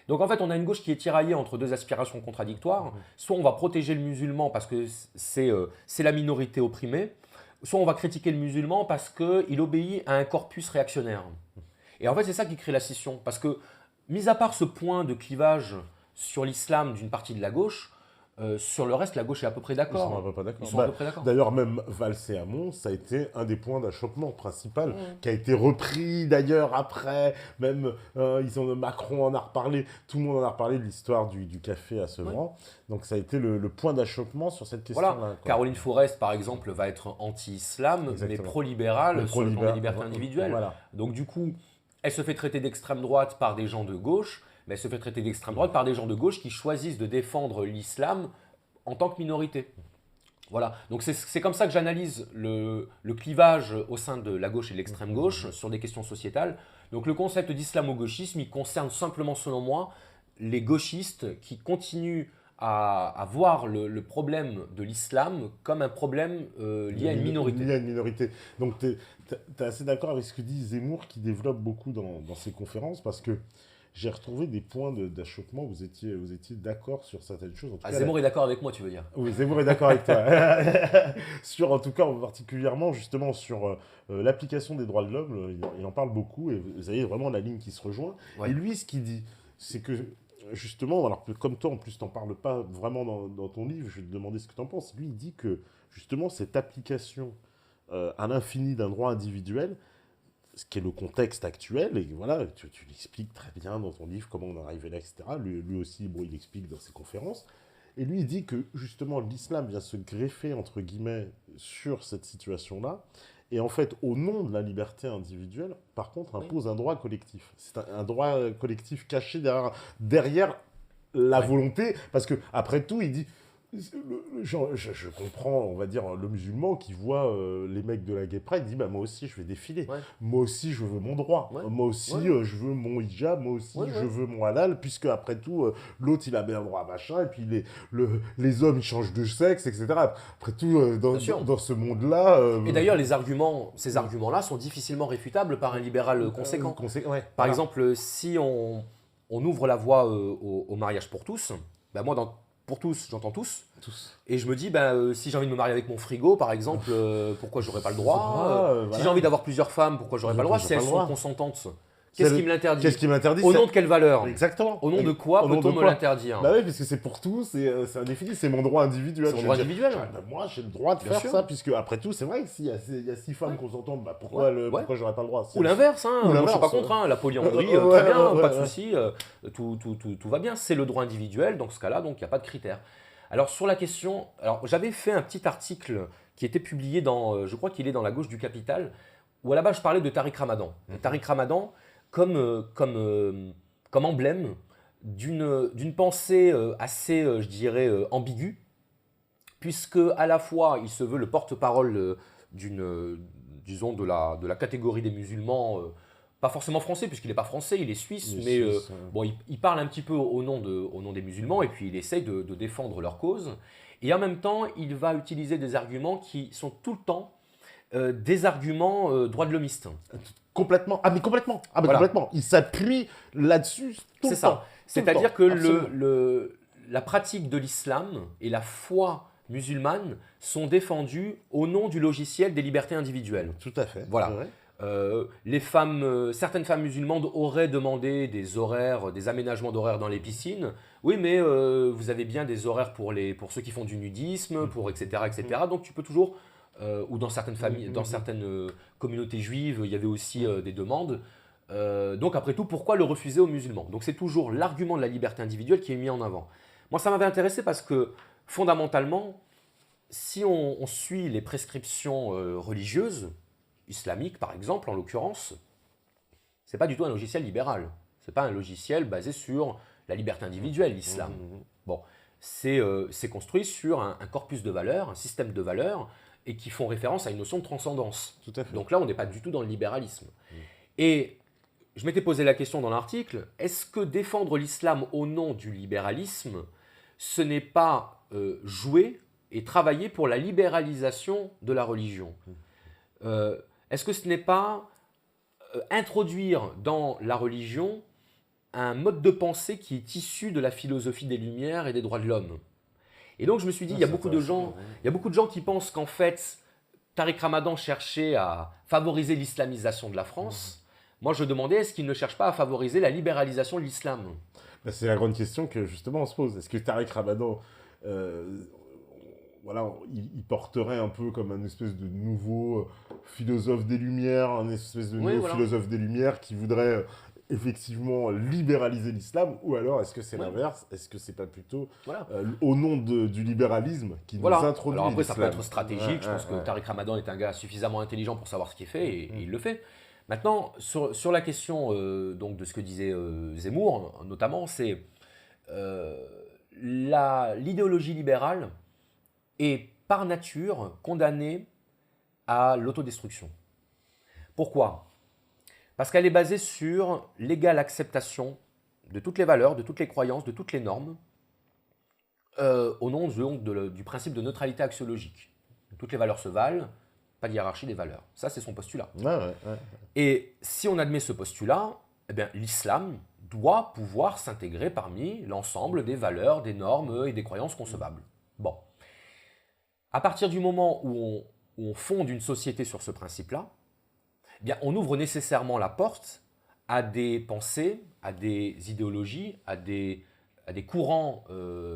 Donc en fait, on a une gauche qui est tiraillée entre deux aspirations contradictoires. Soit on va protéger le musulman parce que c'est la minorité opprimée, soit on va critiquer le musulman parce qu'il obéit à un corpus réactionnaire. Et en fait, c'est ça qui crée la scission. Parce que, mis à part ce point de clivage sur l'islam d'une partie de la gauche, sur le reste, la gauche est à peu près d'accord. Ils sont à peu près d'accord. D'ailleurs, même Valls et Hamon, ça a été un des points d'achoppement principal, qui a été repris d'ailleurs après. Même Macron en a reparlé, tout le monde en a reparlé de l'histoire du café à Sevran. Donc ça a été le point d'achoppement sur cette question-là. Voilà. Caroline Forest, par exemple, va être anti-islam, mais pro-libérale sur le plan des libertés individuelles. Voilà. Donc du coup, elle se fait traiter d'extrême droite par des gens de gauche, mais elle se fait traiter d'extrême droite par des gens de gauche qui choisissent de défendre l'islam en tant que minorité. Voilà. Donc c'est comme ça que j'analyse le clivage au sein de la gauche et de l'extrême gauche sur des questions sociétales. Donc le concept d'islamo-gauchisme, il concerne simplement, selon moi, les gauchistes qui continuent à voir le problème de l'islam comme un problème lié à une minorité. Lié à une minorité. Donc tu es assez d'accord avec ce que dit Zemmour, qui développe beaucoup dans ses conférences, parce que j'ai retrouvé des points d'achoppement. Vous étiez d'accord sur certaines choses. Zemmour est d'accord avec moi, tu veux dire? Oui, Zemmour est d'accord avec toi. En tout cas, particulièrement, justement, sur l'application des droits de l'homme, il en parle beaucoup, et vous avez vraiment la ligne qui se rejoint. Ouais. Et lui, ce qu'il dit, c'est que, justement, alors comme toi, en plus, tu n'en parles pas vraiment dans ton livre, je vais te demander ce que tu en penses. Lui, il dit que justement cette application à l'infini d'un droit individuel, ce qui est le contexte actuel, et voilà, tu l'expliques très bien dans ton livre, comment on en est arrivé là, etc. Lui aussi, bon, il explique dans ses conférences. Et lui, il dit que justement, l'islam vient se greffer, entre guillemets, sur cette situation-là. Et en fait, au nom de la liberté individuelle, par contre, impose un droit collectif. C'est un droit collectif caché derrière la volonté. Parce que après tout, il dit... Je comprends, on va dire, le musulman qui voit les mecs de la Gay Pride, il dit bah, moi aussi je vais défiler, moi aussi je veux mon droit, moi aussi je veux mon hijab, moi aussi je veux mon halal, puisque après tout, l'autre il a bien le droit à machin, et puis les hommes ils changent de sexe, etc. Après tout, dans ce monde-là. Et d'ailleurs, ces arguments-là sont difficilement réfutables par un libéral conséquent. Par exemple, si on ouvre la voie au mariage pour tous, bah moi, pour tous, j'entends tous. Et je me dis, si j'ai envie de me marier avec mon frigo, par exemple, pourquoi j'aurais pas le droit Si j'ai envie d'avoir plusieurs femmes, pourquoi j'aurais pas le droit Si elles sont consentantes, qu'est-ce qui me l'interdit Au nom de quelle valeur Exactement. Au nom de quoi peut-on me l'interdire Bah oui, parce que c'est pour tout, c'est indéfini, c'est mon droit individuel. C'est mon droit individuel. Moi, j'ai le droit de faire ça, puisque après tout, c'est vrai que s'il y a 6 femmes consentantes, pourquoi j'aurais pas le droit Ou l'inverse, moi je suis pas contre, la polyandrie, très bien, pas de souci, tout va bien, c'est le droit individuel, dans ce cas-là, donc il n'y a pas de critères. Alors sur la question, j'avais fait un petit article qui était publié dans, je crois qu'il est dans La Gauche du Capital, où à la base je parlais de Tariq Ramadan. Tariq Ramadan comme emblème d'une pensée assez, je dirais, ambiguë, puisque à la fois il se veut le porte-parole disons de la catégorie des musulmans, pas forcément français, puisqu'il n'est pas français, il est suisse, bon, il parle un petit peu au nom des musulmans, et puis il essaye de défendre leur cause. Et en même temps, il va utiliser des arguments qui sont tout le temps des arguments droits de l'homiste. Complètement. Ah, mais complètement. Complètement. Il s'appuie là-dessus tout le temps. C'est ça. C'est-à-dire que la pratique de l'islam et la foi musulmane sont défendues au nom du logiciel des libertés individuelles. Tout à fait. Voilà. Certaines femmes musulmanes auraient demandé des aménagements d'horaires dans les piscines. Oui, mais vous avez bien des horaires pour ceux qui font du nudisme, etc. Donc tu peux toujours, ou dans certaines familles, dans certaines communautés juives, il y avait aussi des demandes. Donc après tout, pourquoi le refuser aux musulmans? Donc c'est toujours l'argument de la liberté individuelle qui est mis en avant. Moi, ça m'avait intéressé parce que fondamentalement, si on suit les prescriptions religieuses, islamique, par exemple, en l'occurrence, ce n'est pas du tout un logiciel libéral. Ce n'est pas un logiciel basé sur la liberté individuelle, l'islam. Bon, c'est construit sur un corpus de valeurs, un système de valeurs, et qui font référence à une notion de transcendance. Tout à fait. Donc là, on n'est pas du tout dans le libéralisme. Et je m'étais posé la question dans l'article, est-ce que défendre l'islam au nom du libéralisme, ce n'est pas jouer et travailler pour la libéralisation de la religion? Est-ce que ce n'est pas introduire dans la religion un mode de pensée qui est issu de la philosophie des Lumières et des droits de l'homme? Et donc je me suis dit, il y a beaucoup de gens qui pensent qu'en fait, Tariq Ramadan cherchait à favoriser l'islamisation de la France. Moi je demandais, est-ce qu'il ne cherche pas à favoriser la libéralisation de l'islam? C'est la grande question que justement on se pose. Est-ce que Tariq Ramadan... voilà, il porterait un peu comme un espèce de nouveau philosophe des Lumières, un espèce de nouveau philosophe des Lumières qui voudrait effectivement libéraliser l'islam, ou alors est-ce que c'est l'inverse? Est-ce que c'est pas plutôt au nom du libéralisme qui nous introduit Alors après, l'islam? ça peut être stratégique, je pense que Tariq Ramadan est un gars suffisamment intelligent pour savoir ce qu'il fait, et il le fait. Maintenant, sur la question donc, de ce que disait Zemmour, notamment, c'est l'idéologie libérale est par nature condamnée à l'autodestruction. Pourquoi? Parce qu'elle est basée sur l'égale acceptation de toutes les valeurs, de toutes les croyances, de toutes les normes, au nom du principe de neutralité axiologique. Toutes les valeurs se valent, pas de hiérarchie des valeurs. Ça, c'est son postulat. Et si on admet ce postulat, eh bien, l'islam doit pouvoir s'intégrer parmi l'ensemble des valeurs, des normes et des croyances concevables. Bon. À partir du moment où on fonde une société sur ce principe-là, eh bien, on ouvre nécessairement la porte à des pensées, à des idéologies, à des courants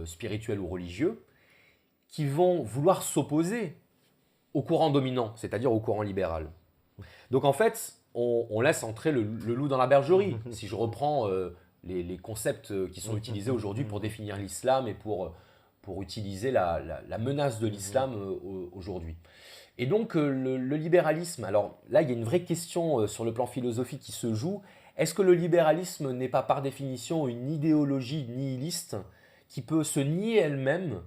spirituels ou religieux qui vont vouloir s'opposer au courant dominant, c'est-à-dire au courant libéral. Donc en fait, on laisse entrer le loup dans la bergerie. Si je reprends les concepts qui sont utilisés aujourd'hui pour définir l'islam et pour utiliser la menace de l'islam aujourd'hui. Et donc le libéralisme, alors là il y a une vraie question sur le plan philosophique qui se joue. Est-ce que le libéralisme n'est pas par définition une idéologie nihiliste qui peut se nier elle-même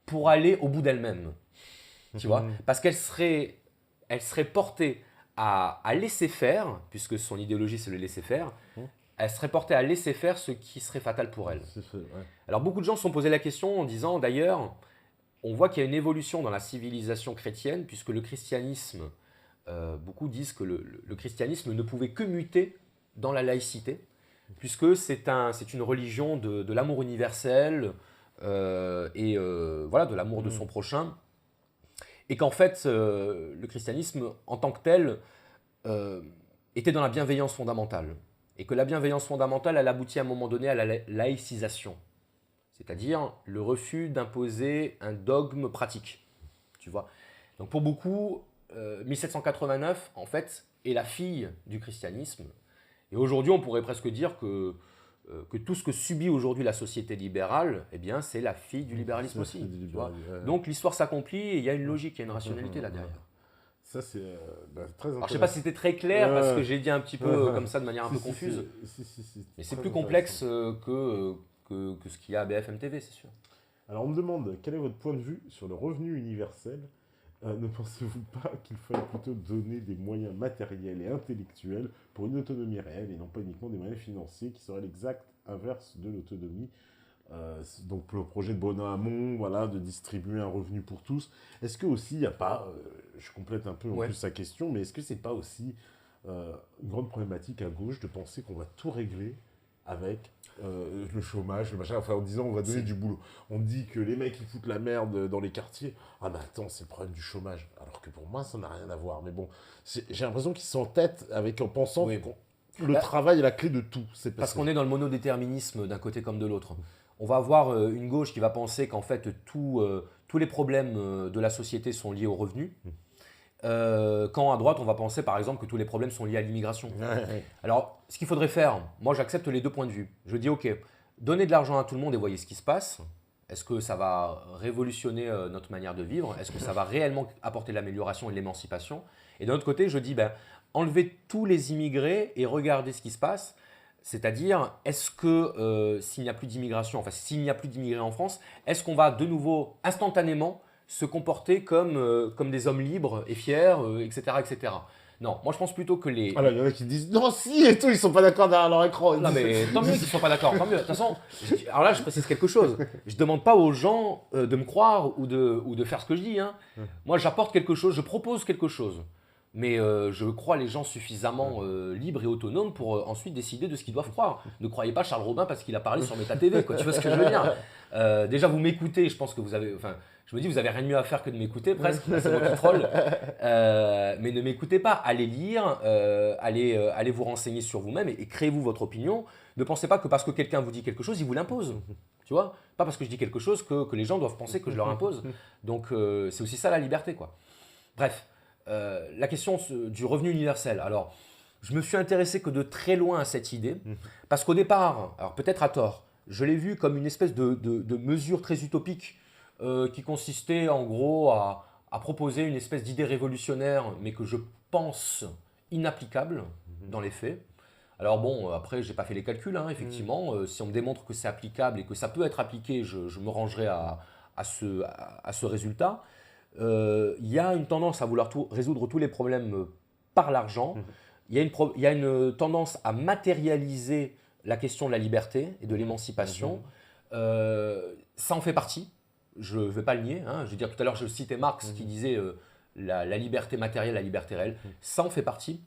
pour aller au bout d'elle-même? Tu vois? Parce elle serait portée à laisser faire, puisque son idéologie c'est le laisser faire, elle serait portée à laisser faire ce qui serait fatal pour elle. Alors beaucoup de gens se sont posé la question en disant d'ailleurs, on voit qu'il y a une évolution dans la civilisation chrétienne, puisque le christianisme, beaucoup disent que le christianisme ne pouvait que muter dans la laïcité, puisque c'est une religion de l'amour universel voilà, de l'amour de son prochain. Et qu'en fait, le christianisme, en tant que tel, était dans la bienveillance fondamentale. Et que la bienveillance fondamentale, elle aboutit à un moment donné à la laïcisation. C'est-à-dire le refus d'imposer un dogme pratique. Tu vois. Donc pour beaucoup, 1789, en fait, est la fille du christianisme. Et aujourd'hui, on pourrait presque dire que tout ce que subit aujourd'hui la société libérale, eh bien, c'est la fille du libéralisme aussi. Tu vois. Donc l'histoire s'accomplit et il y a une logique, il y a une rationalité là derrière. Ça, c'est très intéressant. Alors, je ne sais pas si c'était très clair parce que j'ai dit un petit peu comme ça de manière un peu confuse. Mais c'est plus complexe que ce qu'il y a à BFM TV, c'est sûr. Alors, on me demande quel est votre point de vue sur le revenu universel. Ne pensez-vous pas qu'il faille plutôt donner des moyens matériels et intellectuels pour une autonomie réelle et non pas uniquement des moyens financiers qui seraient l'exact inverse de l'autonomie? Donc le projet de Benoît Hamon, voilà, de distribuer un revenu pour tous. Est-ce que aussi il n'y a pas, je complète un peu en plus sa question, mais est-ce que c'est pas aussi une grande problématique à gauche de penser qu'on va tout régler avec le chômage, le machin, enfin en disant on va donner du boulot. On dit que les mecs ils foutent la merde dans les quartiers. Ah mais attends, c'est le problème du chômage. Alors que pour moi ça n'a rien à voir. Mais bon, j'ai l'impression qu'ils s'entêtent en pensant que le travail est la clé de tout. Parce qu'on est dans le monodéterminisme d'un côté comme de l'autre. On va avoir une gauche qui va penser qu'en fait tous les problèmes de la société sont liés aux revenus. Quand à droite, on va penser par exemple que tous les problèmes sont liés à l'immigration. Alors, ce qu'il faudrait faire, moi j'accepte les deux points de vue. Je dis ok, donnez de l'argent à tout le monde et voyez ce qui se passe. Est-ce que ça va révolutionner notre manière de vivre? Est-ce que ça va réellement apporter de l'amélioration et de l'émancipation? Et d'un autre côté, je dis enlevez tous les immigrés et regardez ce qui se passe. C'est-à-dire, est-ce que s'il n'y a plus d'immigration, enfin s'il n'y a plus d'immigrés en France, est-ce qu'on va de nouveau instantanément se comporter comme des hommes libres et fiers, etc., etc. Non, moi je pense plutôt que les... Alors il y en a qui disent non si et tout, ils sont pas d'accord derrière leur écran. Non mais tant mieux qu'ils ne sont pas d'accord, tant mieux. De toute façon, alors là je précise quelque chose. Je ne demande pas aux gens de me croire ou de faire ce que je dis. Hein. Moi j'apporte quelque chose, je propose quelque chose. Mais je crois les gens suffisamment libres et autonomes pour ensuite décider de ce qu'ils doivent croire. Ne croyez pas Charles Robin parce qu'il a parlé sur Meta TV, quoi. Tu vois ce que je veux dire? Déjà vous m'écoutez, je pense que vous avez... Enfin, je me dis, vous avez rien de mieux à faire que de m'écouter presque, c'est moi qui troll. Mais ne m'écoutez pas, allez lire, allez vous renseigner sur vous-même et créez-vous votre opinion. Ne pensez pas que parce que quelqu'un vous dit quelque chose, il vous l'impose. Tu vois? Pas parce que je dis quelque chose que les gens doivent penser que je leur impose. Donc c'est aussi ça la liberté, quoi. Bref, la question du revenu universel. Alors, je me suis intéressé que de très loin à cette idée, parce qu'au départ, alors peut-être à tort, je l'ai vu comme une espèce de mesure très utopique qui consistait en gros à proposer une espèce d'idée révolutionnaire, mais que je pense inapplicable dans les faits. Alors bon, après, j'ai pas fait les calculs, hein, effectivement. Si on me démontre que c'est applicable et que ça peut être appliqué, je me rangerai à ce résultat. Il y a une tendance à vouloir résoudre tous les problèmes par l'argent. Il y a une tendance à matérialiser la question de la liberté et de l'émancipation. Ça en fait partie. Je ne vais pas le nier. Hein. Je veux dire, tout à l'heure, je citais Marx qui disait la liberté matérielle, la liberté réelle. Ça en fait partie.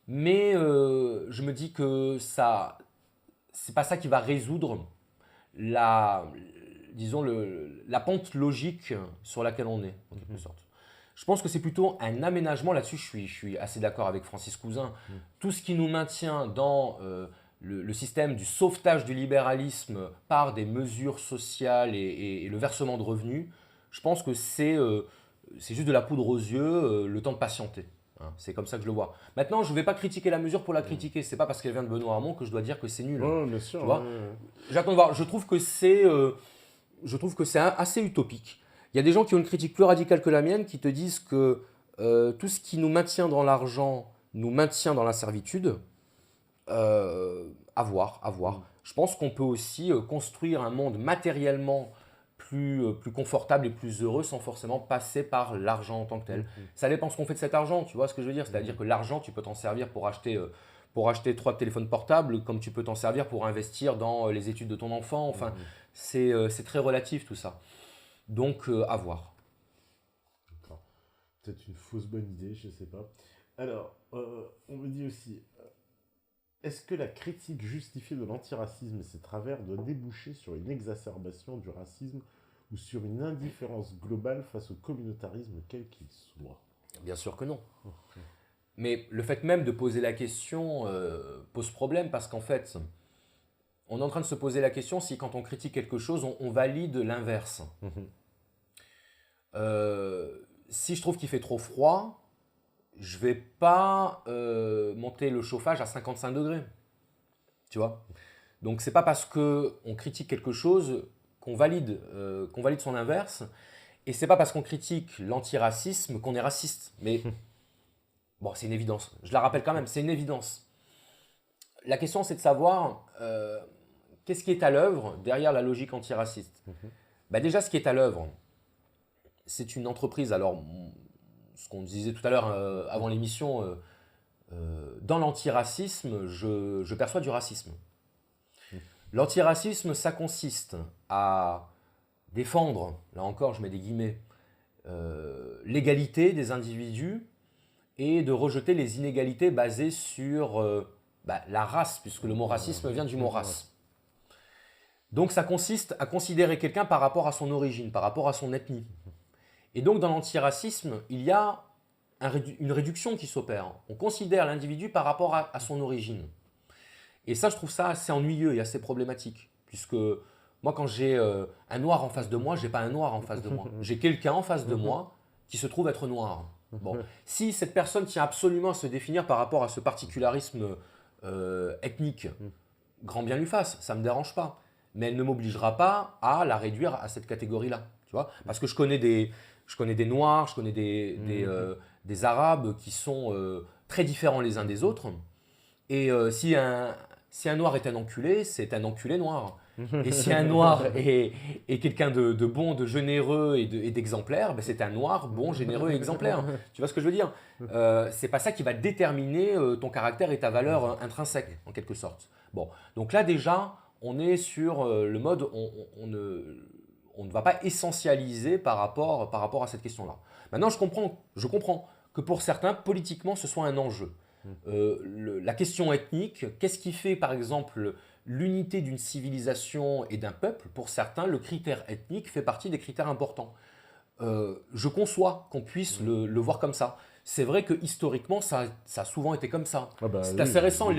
Mais je me dis que ça, c'est pas ça qui va résoudre disons la pente logique sur laquelle on est, en quelque sorte. Je pense que c'est plutôt un aménagement. Là-dessus, je suis assez d'accord avec Francis Cousin. Tout ce qui nous maintient dans le système du sauvetage du libéralisme par des mesures sociales et le versement de revenus, je pense que c'est c'est juste de la poudre aux yeux, le temps de patienter. Hein. C'est comme ça que je le vois. Maintenant, je ne vais pas critiquer la mesure pour la critiquer. C'est pas parce qu'elle vient de Benoît Hamon que je dois dire que c'est nul. Ouais, bien sûr. Tu vois. Ouais. J'attends de voir. Je trouve que c'est assez utopique. Il y a des gens qui ont une critique plus radicale que la mienne qui te disent que tout ce qui nous maintient dans l'argent nous maintient dans la servitude. À voir, à voir. Je pense qu'on peut aussi construire un monde matériellement plus confortable et plus heureux sans forcément passer par l'argent en tant que tel. Ça dépend ce qu'on fait de cet argent, tu vois ce que je veux dire? C'est-à-dire que l'argent, tu peux t'en servir pour acheter 3 téléphones portables, comme tu peux t'en servir pour investir dans les études de ton enfant. Enfin, c'est très relatif tout ça. Donc, à voir. D'accord. Peut-être une fausse bonne idée, je sais pas. Alors, on me dit aussi, est-ce que la critique justifiée de l'antiracisme et ses travers doit déboucher sur une exacerbation du racisme ou sur une indifférence globale face au communautarisme quel qu'il soit? Bien sûr que non. Mais le fait même de poser la question pose problème parce qu'en fait, on est en train de se poser la question si quand on critique quelque chose, on valide l'inverse. Si je trouve qu'il fait trop froid, je vais pas monter le chauffage à 55 degrés. Tu vois? Donc c'est pas parce qu'on critique quelque chose qu'on valide son inverse. Et c'est pas parce qu'on critique l'antiracisme qu'on est raciste. Mais bon, c'est une évidence. Je la rappelle quand même, c'est une évidence. La question, c'est de savoir qu'est-ce qui est à l'œuvre derrière la logique antiraciste. Bah déjà, ce qui est à l'œuvre, c'est une entreprise. Alors, ce qu'on disait tout à l'heure avant l'émission, dans l'antiracisme, je perçois du racisme. L'antiracisme, ça consiste à défendre, là encore, je mets des guillemets, l'égalité des individus et de rejeter les inégalités basées sur la race, puisque le mot racisme vient du mot race. Donc ça consiste à considérer quelqu'un par rapport à son origine, par rapport à son ethnie. Et donc dans l'antiracisme, il y a une réduction qui s'opère. On considère l'individu par rapport à son origine. Et ça, je trouve ça assez ennuyeux et assez problématique, puisque moi, quand j'ai un noir en face de moi, je n'ai pas un noir en face de moi. J'ai quelqu'un en face de moi qui se trouve être noir. Bon. Si cette personne tient absolument à se définir par rapport à ce particularisme ethnique, grand bien lui fasse, ça ne me dérange pas. Mais elle ne m'obligera pas à la réduire à cette catégorie-là. Tu vois? Parce que je connais des noirs, je connais des arabes qui sont très différents les uns des autres. Et si un noir est un enculé, c'est un enculé noir. Et si un noir est quelqu'un de bon, de généreux et d'exemplaire, ben c'est un noir bon, généreux et exemplaire. Tu vois ce que je veux dire? C'est pas ça qui va déterminer ton caractère et ta valeur intrinsèque, en quelque sorte. Bon, donc là déjà, on est sur le mode, on ne va pas essentialiser par rapport à cette question-là. Maintenant, je comprends que pour certains, politiquement, ce soit un enjeu. La question ethnique, qu'est-ce qui fait par exemple l'unité d'une civilisation et d'un peuple? Pour certains, le critère ethnique fait partie des critères importants. Je conçois qu'on puisse le voir comme ça. C'est vrai que historiquement, ça a souvent été comme ça. C'est assez récent.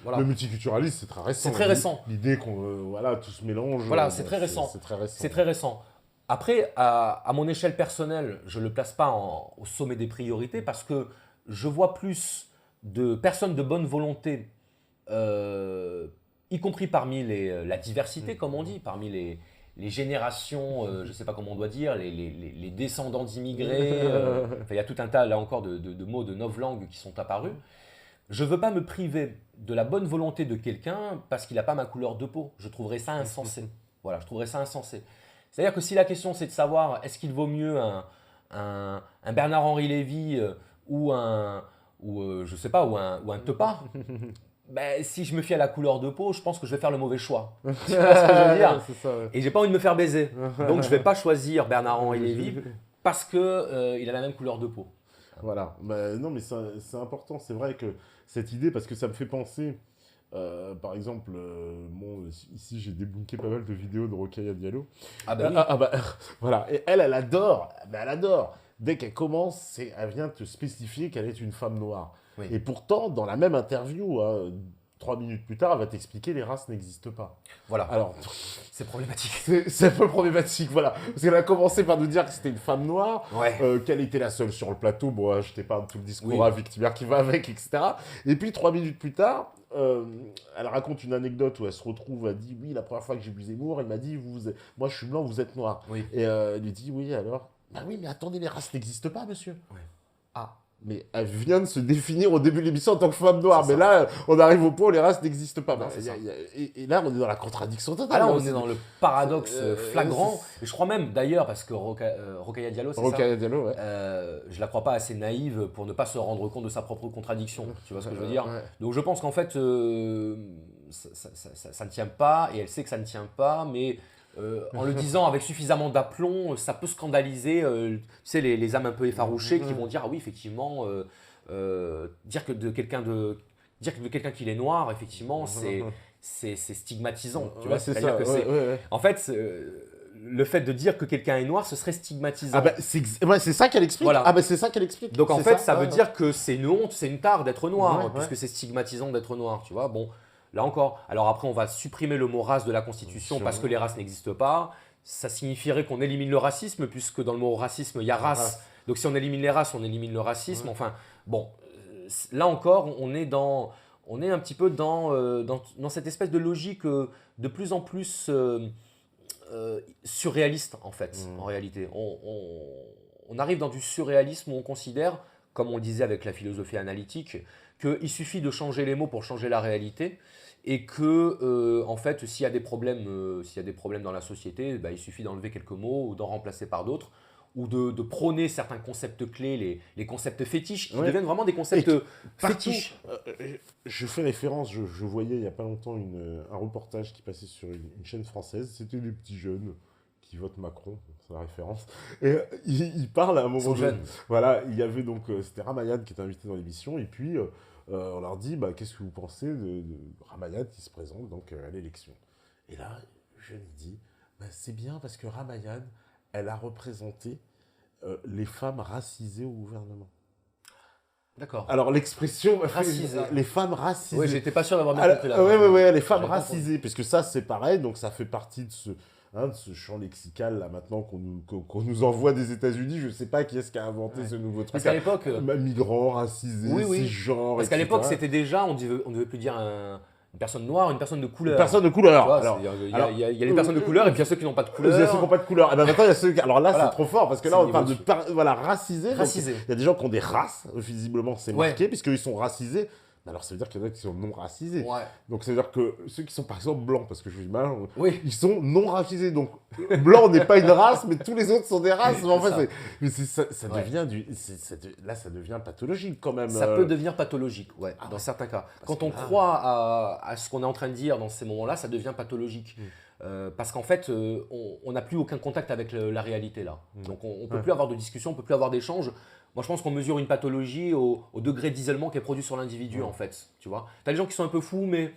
Voilà. Le multiculturalisme, c'est très récent. C'est très récent. L'idée qu'on tout se mélange. Voilà, c'est très récent. C'est très récent. Après, à mon échelle personnelle, je ne le place pas au sommet des priorités parce que je vois plus de personnes de bonne volonté, y compris parmi la diversité, comme on dit, parmi les générations, je ne sais pas comment on doit dire, les descendants d'immigrés. Il y a tout un tas, là encore, de mots de novlangue qui sont apparus. Je ne veux pas me priver de la bonne volonté de quelqu'un parce qu'il n'a pas ma couleur de peau. Je trouverais ça insensé. Voilà, je trouverais ça insensé. C'est-à-dire que si la question, c'est de savoir est-ce qu'il vaut mieux un Bernard-Henri Lévy ou je sais pas, ou un Tepa, ben, si je me fie à la couleur de peau, je pense que je vais faire le mauvais choix. Tu vois ce que je veux dire? Ça, ouais. Et j'ai pas envie de me faire baiser. Donc je vais pas choisir Bernard-Henri Lévy parce que il a la même couleur de peau. Voilà. Non, mais c'est important. C'est vrai que cette idée, parce que ça me fait penser, par exemple, ici j'ai débunké pas mal de vidéos de Rokhaya Diallo. Ah bah oui. Voilà. Et elle adore. Elle adore. Dès qu'elle commence, elle vient te spécifier qu'elle est une femme noire. Oui. Et pourtant, dans la même interview, 3 minutes plus tard, elle va t'expliquer les races n'existent pas. Voilà, Alors, c'est problématique. c'est un peu problématique, voilà. Parce qu'elle a commencé par nous dire que c'était une femme noire, Ouais. qu'elle était la seule sur le plateau. Bon, je t'épargne tout le discours Oui. victimaire qui va avec, etc. Et puis, 3 minutes plus tard, elle raconte une anecdote où elle se retrouve, elle dit, oui, la première fois que j'ai vu Zemmour, elle m'a dit, moi je suis blanc, vous êtes noir. Oui. Et elle lui dit, oui, alors? Bah oui, mais attendez, les races n'existent pas, monsieur. Ouais. Ah, mais elle vient de se définir au début de l'émission en tant que femme noire. C'est Mais ça. là, on arrive au point où les races n'existent pas. Non, Bah, c'est ça. et là, on est dans la contradiction totale. Ah là, on c'est- est dans le paradoxe flagrant. c'est- Et je crois même, d'ailleurs, parce que Rokhaya Diallo, c'est ça Rokhaya Diallo, ouais. je la crois pas assez naïve pour ne pas se rendre compte de sa propre contradiction. Tu vois ce que je veux dire? Ouais. Donc je pense qu'en fait, ça ne tient pas, et elle sait que ça ne tient pas, mais en le disant avec suffisamment d'aplomb, ça peut scandaliser tu sais, les âmes un peu effarouchées qui vont dire, ah oui, effectivement, dire que de quelqu'un qu'il est noir, effectivement, c'est stigmatisant. Tu vois, Ouais, c'est c'est-à-dire ça. que ouais, c'est... ouais. En fait, le fait de dire que quelqu'un est noir, ce serait stigmatisant. Ah bah, c'est ça qu'elle explique. Voilà. Ah bah, c'est ça qu'elle explique. Donc en C'est fait, ça veut ouais. dire que c'est une honte, c'est une tare d'être noir, Ouais, puisque ouais. c'est stigmatisant d'être noir, tu vois. Bon, là encore. Alors après, on va supprimer le mot race de la Constitution Sûr. parce que les races n'existent pas. Ça signifierait qu'on élimine le racisme, puisque dans le mot racisme, il y a race. Race. Donc si on élimine les races, on élimine le racisme. Ouais. Enfin, bon, là encore, on est un petit peu dans cette espèce de logique de plus en plus surréaliste, en fait, en réalité. On arrive dans du surréalisme où on considère, comme on le disait avec la philosophie analytique, qu'il suffit de changer les mots pour changer la réalité et que, en fait, s'il y a des problèmes dans la société, bah, il suffit d'enlever quelques mots ou d'en remplacer par d'autres ou de prôner certains concepts clés, les concepts fétiches, qui Ouais. deviennent vraiment des concepts Partout, fétiches. je fais référence, je voyais il n'y a pas longtemps un reportage qui passait sur une chaîne française. C'était des petits jeunes qui votent Macron, c'est la référence. Et ils parlent à un Ils moment sont donné. jeunes. Voilà, il y avait donc, c'était Ramayad qui était invité dans l'émission. Et puis, on leur dit, bah, qu'est-ce que vous pensez de Ramayad qui se présente donc, à l'élection? Et là, je lui dis, bah, c'est bien parce que Ramayad, elle a représenté les femmes racisées au gouvernement. D'accord. Alors l'expression Racisées. les femmes racisées. Oui, j'étais pas sûr d'avoir bien compris là. Ouais, les femmes J'avais pas racisées, puisque ça c'est pareil, donc ça fait partie de ce champ lexical là maintenant qu'on nous envoie des États-Unis. Je sais pas qui est-ce qui a inventé Ouais. ce nouveau truc. Parce qu'à l'époque, Migrants, racisés, Oui, oui. cisgenres. parce qu'à etc. l'époque, c'était déjà, on devait plus dire une personne noire, une personne de couleur. Personne de Tu couleur. vois, Alors, il y a les personnes de couleur et puis il y a ceux qui n'ont pas de il y couleur. a ceux qui n'ont pas de couleur. Et ben maintenant, il y a ceux qui... Alors là, Voilà. c'est trop fort, parce que là, C'est on parle de niveau voilà, racisés. donc Racisés. Il y a des gens qui ont des races, visiblement, c'est Ouais. marqué, puisqu'ils sont racisés. Mais alors, ça veut dire qu'il y en a qui sont non racisés. Ouais. Donc, ça veut dire que ceux qui sont, par exemple, blancs, parce que je suis mal, Oui. ils sont non racisés. Donc, blanc n'est pas une race, mais tous les autres sont des races. Mais en C'est fait, ça. mais ça Ouais. devient là, ça devient pathologique quand même. Ça peut devenir pathologique, ouais, dans ouais. certains cas. Quand que on là- croit à ce qu'on est en train de dire dans ces moments-là, ça devient pathologique. Parce qu'en fait, on n'a plus aucun contact avec la réalité là. Donc on ne peut Ouais. plus avoir de discussion, on ne peut plus avoir d'échange. Moi, je pense qu'on mesure une pathologie au degré d'isolement qui est produit sur l'individu, en fait. Tu vois, tu as des gens qui sont un peu fous, mais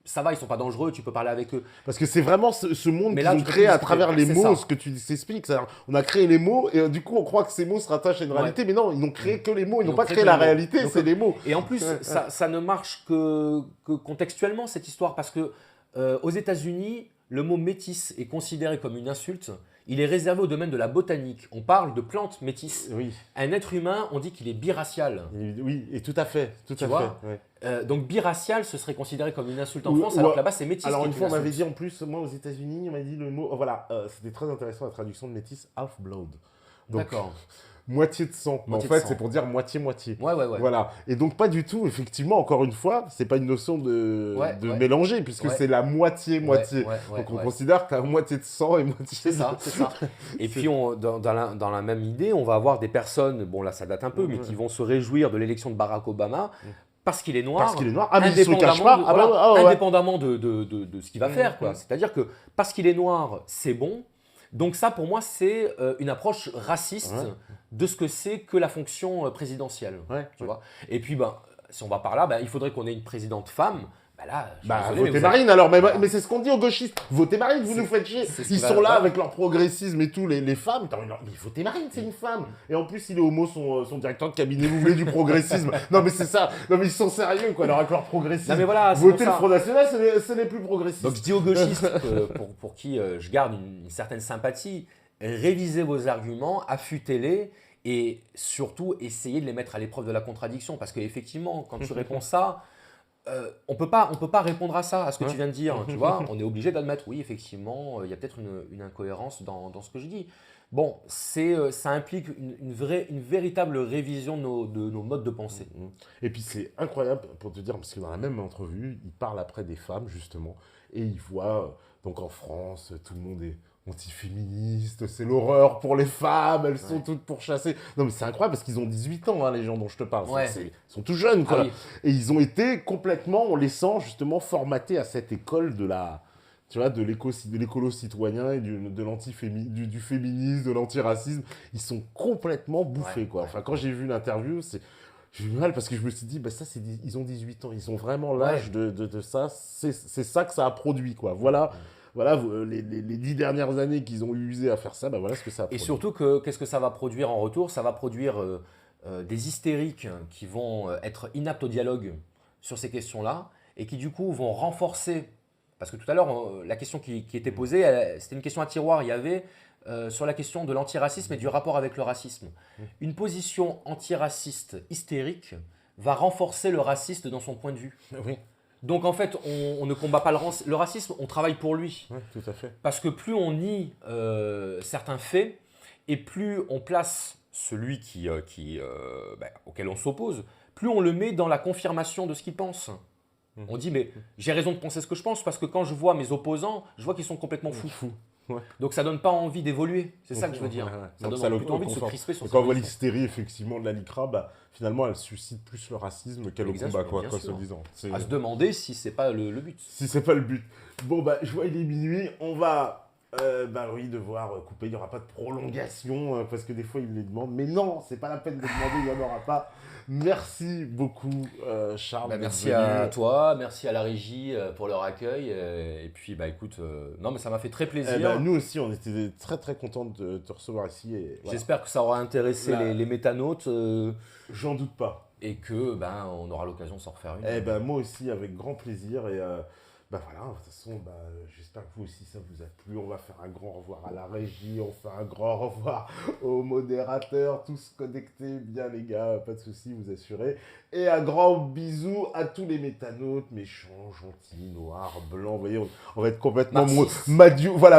ça va, ils sont pas dangereux, tu peux parler avec eux. Parce que c'est vraiment ce monde Mais qu'ils là, ont tu peux créé à discuter. travers les C'est mots, ça. ce que tu expliques. On a créé les mots et du coup, on croit que ces mots se rattachent à une Ouais. réalité. Mais non, ils n'ont créé que les mots, ils n'ont ont pas créé créé que la les mots. réalité, Donc, c'est les mots. Et en plus, Ouais, ça ne marche que contextuellement, cette histoire, parce que aux États-Unis, le mot métis est considéré comme une insulte. Il est réservé au domaine de la botanique. On parle de plantes métisses. Oui, Un être humain, on dit qu'il est biracial. oui, et tout à fait, tout Tu à vois fait. Ouais. Donc biracial, ce serait considéré comme une insulte en Ou- France, ou- alors que là-bas, c'est métis. Alors qui une est fois, on m'avait insulte. dit en plus, moi aux États-Unis, on m'a dit le mot. Voilà, c'était très intéressant la traduction de métis, half-blood. Donc, D'accord. moitié de sang. Mais en Moitié de fait, sang. c'est pour dire moitié-moitié. Ouais. Voilà. Et donc, pas du tout, effectivement, encore une fois, c'est pas une notion de Ouais. mélanger, puisque Ouais. c'est la moitié-moitié. Ouais, Donc, on ouais. considère que tu as moitié de sang et moitié C'est ça, c'est ça. Et puis, dans la même idée, on va avoir des personnes, bon là ça date un peu, mais qui vont se réjouir de l'élection de Barack Obama parce qu'il est noir. Parce qu'il est noir. Ah, mais il se le cache indépendamment pas. Ah, voilà, ouais, ah, ouais. indépendamment de ce qu'il va faire. Quoi. C'est-à-dire que parce qu'il est noir, c'est bon. Donc ça, pour moi, c'est une approche raciste Ouais. de ce que c'est que la fonction présidentielle. Ouais, Tu vois. Et puis, ben, si on va par là, ben, il faudrait qu'on ait une présidente femme. bah là, je suis Bah, désolé, mais votez vous êtes- Marine alors, Voilà. mais c'est ce qu'on dit aux gauchistes. Votez Marine, vous C'est- nous faites chier. c'est ce qui Ils va- sont là voilà. avec leur progressisme et tout, les femmes. Attends, mais votez Marine, c'est une femme. Et en plus, il est homo, son directeur de cabinet, vous voulez du progressisme. Non, mais c'est ça. Non, mais ils sont sérieux, quoi, alors avec leur progressisme. Non, mais voilà, c'est Voter pour le ça. Front National, c'est les plus progressistes. Donc je dis aux gauchistes, pour qui je garde une certaine sympathie, révisez vos arguments, affûtez-les et surtout essayez de les mettre à l'épreuve de la contradiction. Parce qu'effectivement, quand tu réponds ça, on peut pas répondre à ça, à ce que tu viens de dire. Tu vois, on est obligé d'admettre, oui, effectivement, il y a peut-être une incohérence dans ce que je dis. Bon, ça implique une véritable révision de nos modes de pensée. Et puis c'est incroyable pour te dire, parce que dans la même entrevue, il parle après des femmes, justement, et il voit, donc en France, tout le monde est anti-féministe, c'est l'horreur pour les femmes, elles sont toutes pourchassées. Non mais c'est incroyable, parce qu'ils ont 18 ans, hein, les gens dont je te parle. Ouais. Ils sont tout jeunes, quoi. Ah oui. Et ils ont été complètement, en laissant justement formatés à cette école de la... Tu vois, de l'écolo citoyen et du féminisme, de l'antiracisme. Ils sont complètement bouffés, Ouais, quoi. ouais. Enfin, quand j'ai vu l'interview, j'ai eu mal parce que je me suis dit, bah ça, ils ont 18 ans, ils ont vraiment l'âge de ça. C'est ça que ça a produit, quoi. Voilà, les 10 dernières années qu'ils ont usé à faire ça, bah voilà ce que ça a Et produit. surtout, qu'est-ce que ça va produire en retour? Ça va produire des hystériques qui vont être inaptes au dialogue sur ces questions-là et qui du coup vont renforcer. Parce que tout à l'heure, la question qui était posée, c'était une question à tiroir. Il y avait sur la question de l'antiracisme et du rapport avec le racisme. Une position antiraciste hystérique va renforcer le raciste dans son point de vue. Oui, Donc en fait, on ne combat pas le racisme, on travaille pour lui. ouais, tout à fait. Parce que plus on nie certains faits et plus on place celui auquel on s'oppose, plus on le met dans la confirmation de ce qu'il pense. On dit, mais j'ai raison de penser ce que je pense parce que quand je vois mes opposants, je vois qu'ils sont complètement fous. Fou. Ouais. Donc ça donne pas envie d'évoluer. C'est ça que je veux dire. Ouais, ouais. Ça Donc donne ça le plutôt envie de se conforte. crisper sur Et ces quand on voit positions. l'hystérie, effectivement, de la LICRA, bah, finalement, elle suscite plus le racisme qu'elle au combat, quoi, Bien quoi, sûr. se disant. À se demander si c'est pas le but. Si c'est pas le but. Bon, bah, je vois, il est minuit. On va, devoir couper. Il n'y aura pas de prolongation, parce que des fois, ils les demandent. Mais non, c'est pas la peine de demander, il n'y en aura pas. Merci beaucoup, Charles. Bah, d'être merci venu. à toi, merci à la régie pour leur accueil. Et puis, bah écoute, non, mais ça m'a fait très plaisir. Eh ben, nous aussi, on était très très contents de te recevoir ici. Et voilà. J'espère que ça aura intéressé Là. les métanautes J'en doute pas. et que on aura l'occasion de s'en refaire une. Eh ben, moi aussi, avec grand plaisir. Et bah voilà, de toute façon, bah, j'espère que vous aussi, ça vous a plu. On va faire un grand au revoir à la régie. On fait un grand au revoir aux modérateurs. Tous connectés, bien les gars, pas de soucis, vous assurez. Et un grand bisou à tous les métanautes, méchants, gentils, noirs, blancs. Vous voyez, on va être complètement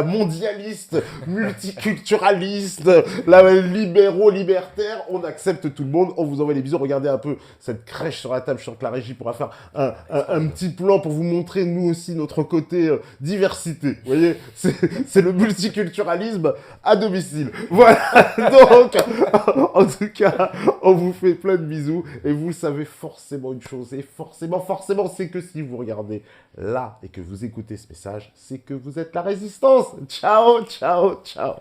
mondialiste, multiculturaliste, libéraux, libertaires. On accepte tout le monde. On vous envoie les bisous. Regardez un peu cette crèche sur la table. Je sens que la régie pourra faire un petit plan pour vous montrer, nous aussi, notre côté diversité. Vous voyez, c'est le multiculturalisme à domicile. Voilà. Donc, en tout cas, on vous fait plein de bisous. Et vous savez forcément une chose. Et forcément, c'est que si vous regardez là et que vous écoutez ce message, c'est que vous êtes la résistance. Ciao, ciao, ciao.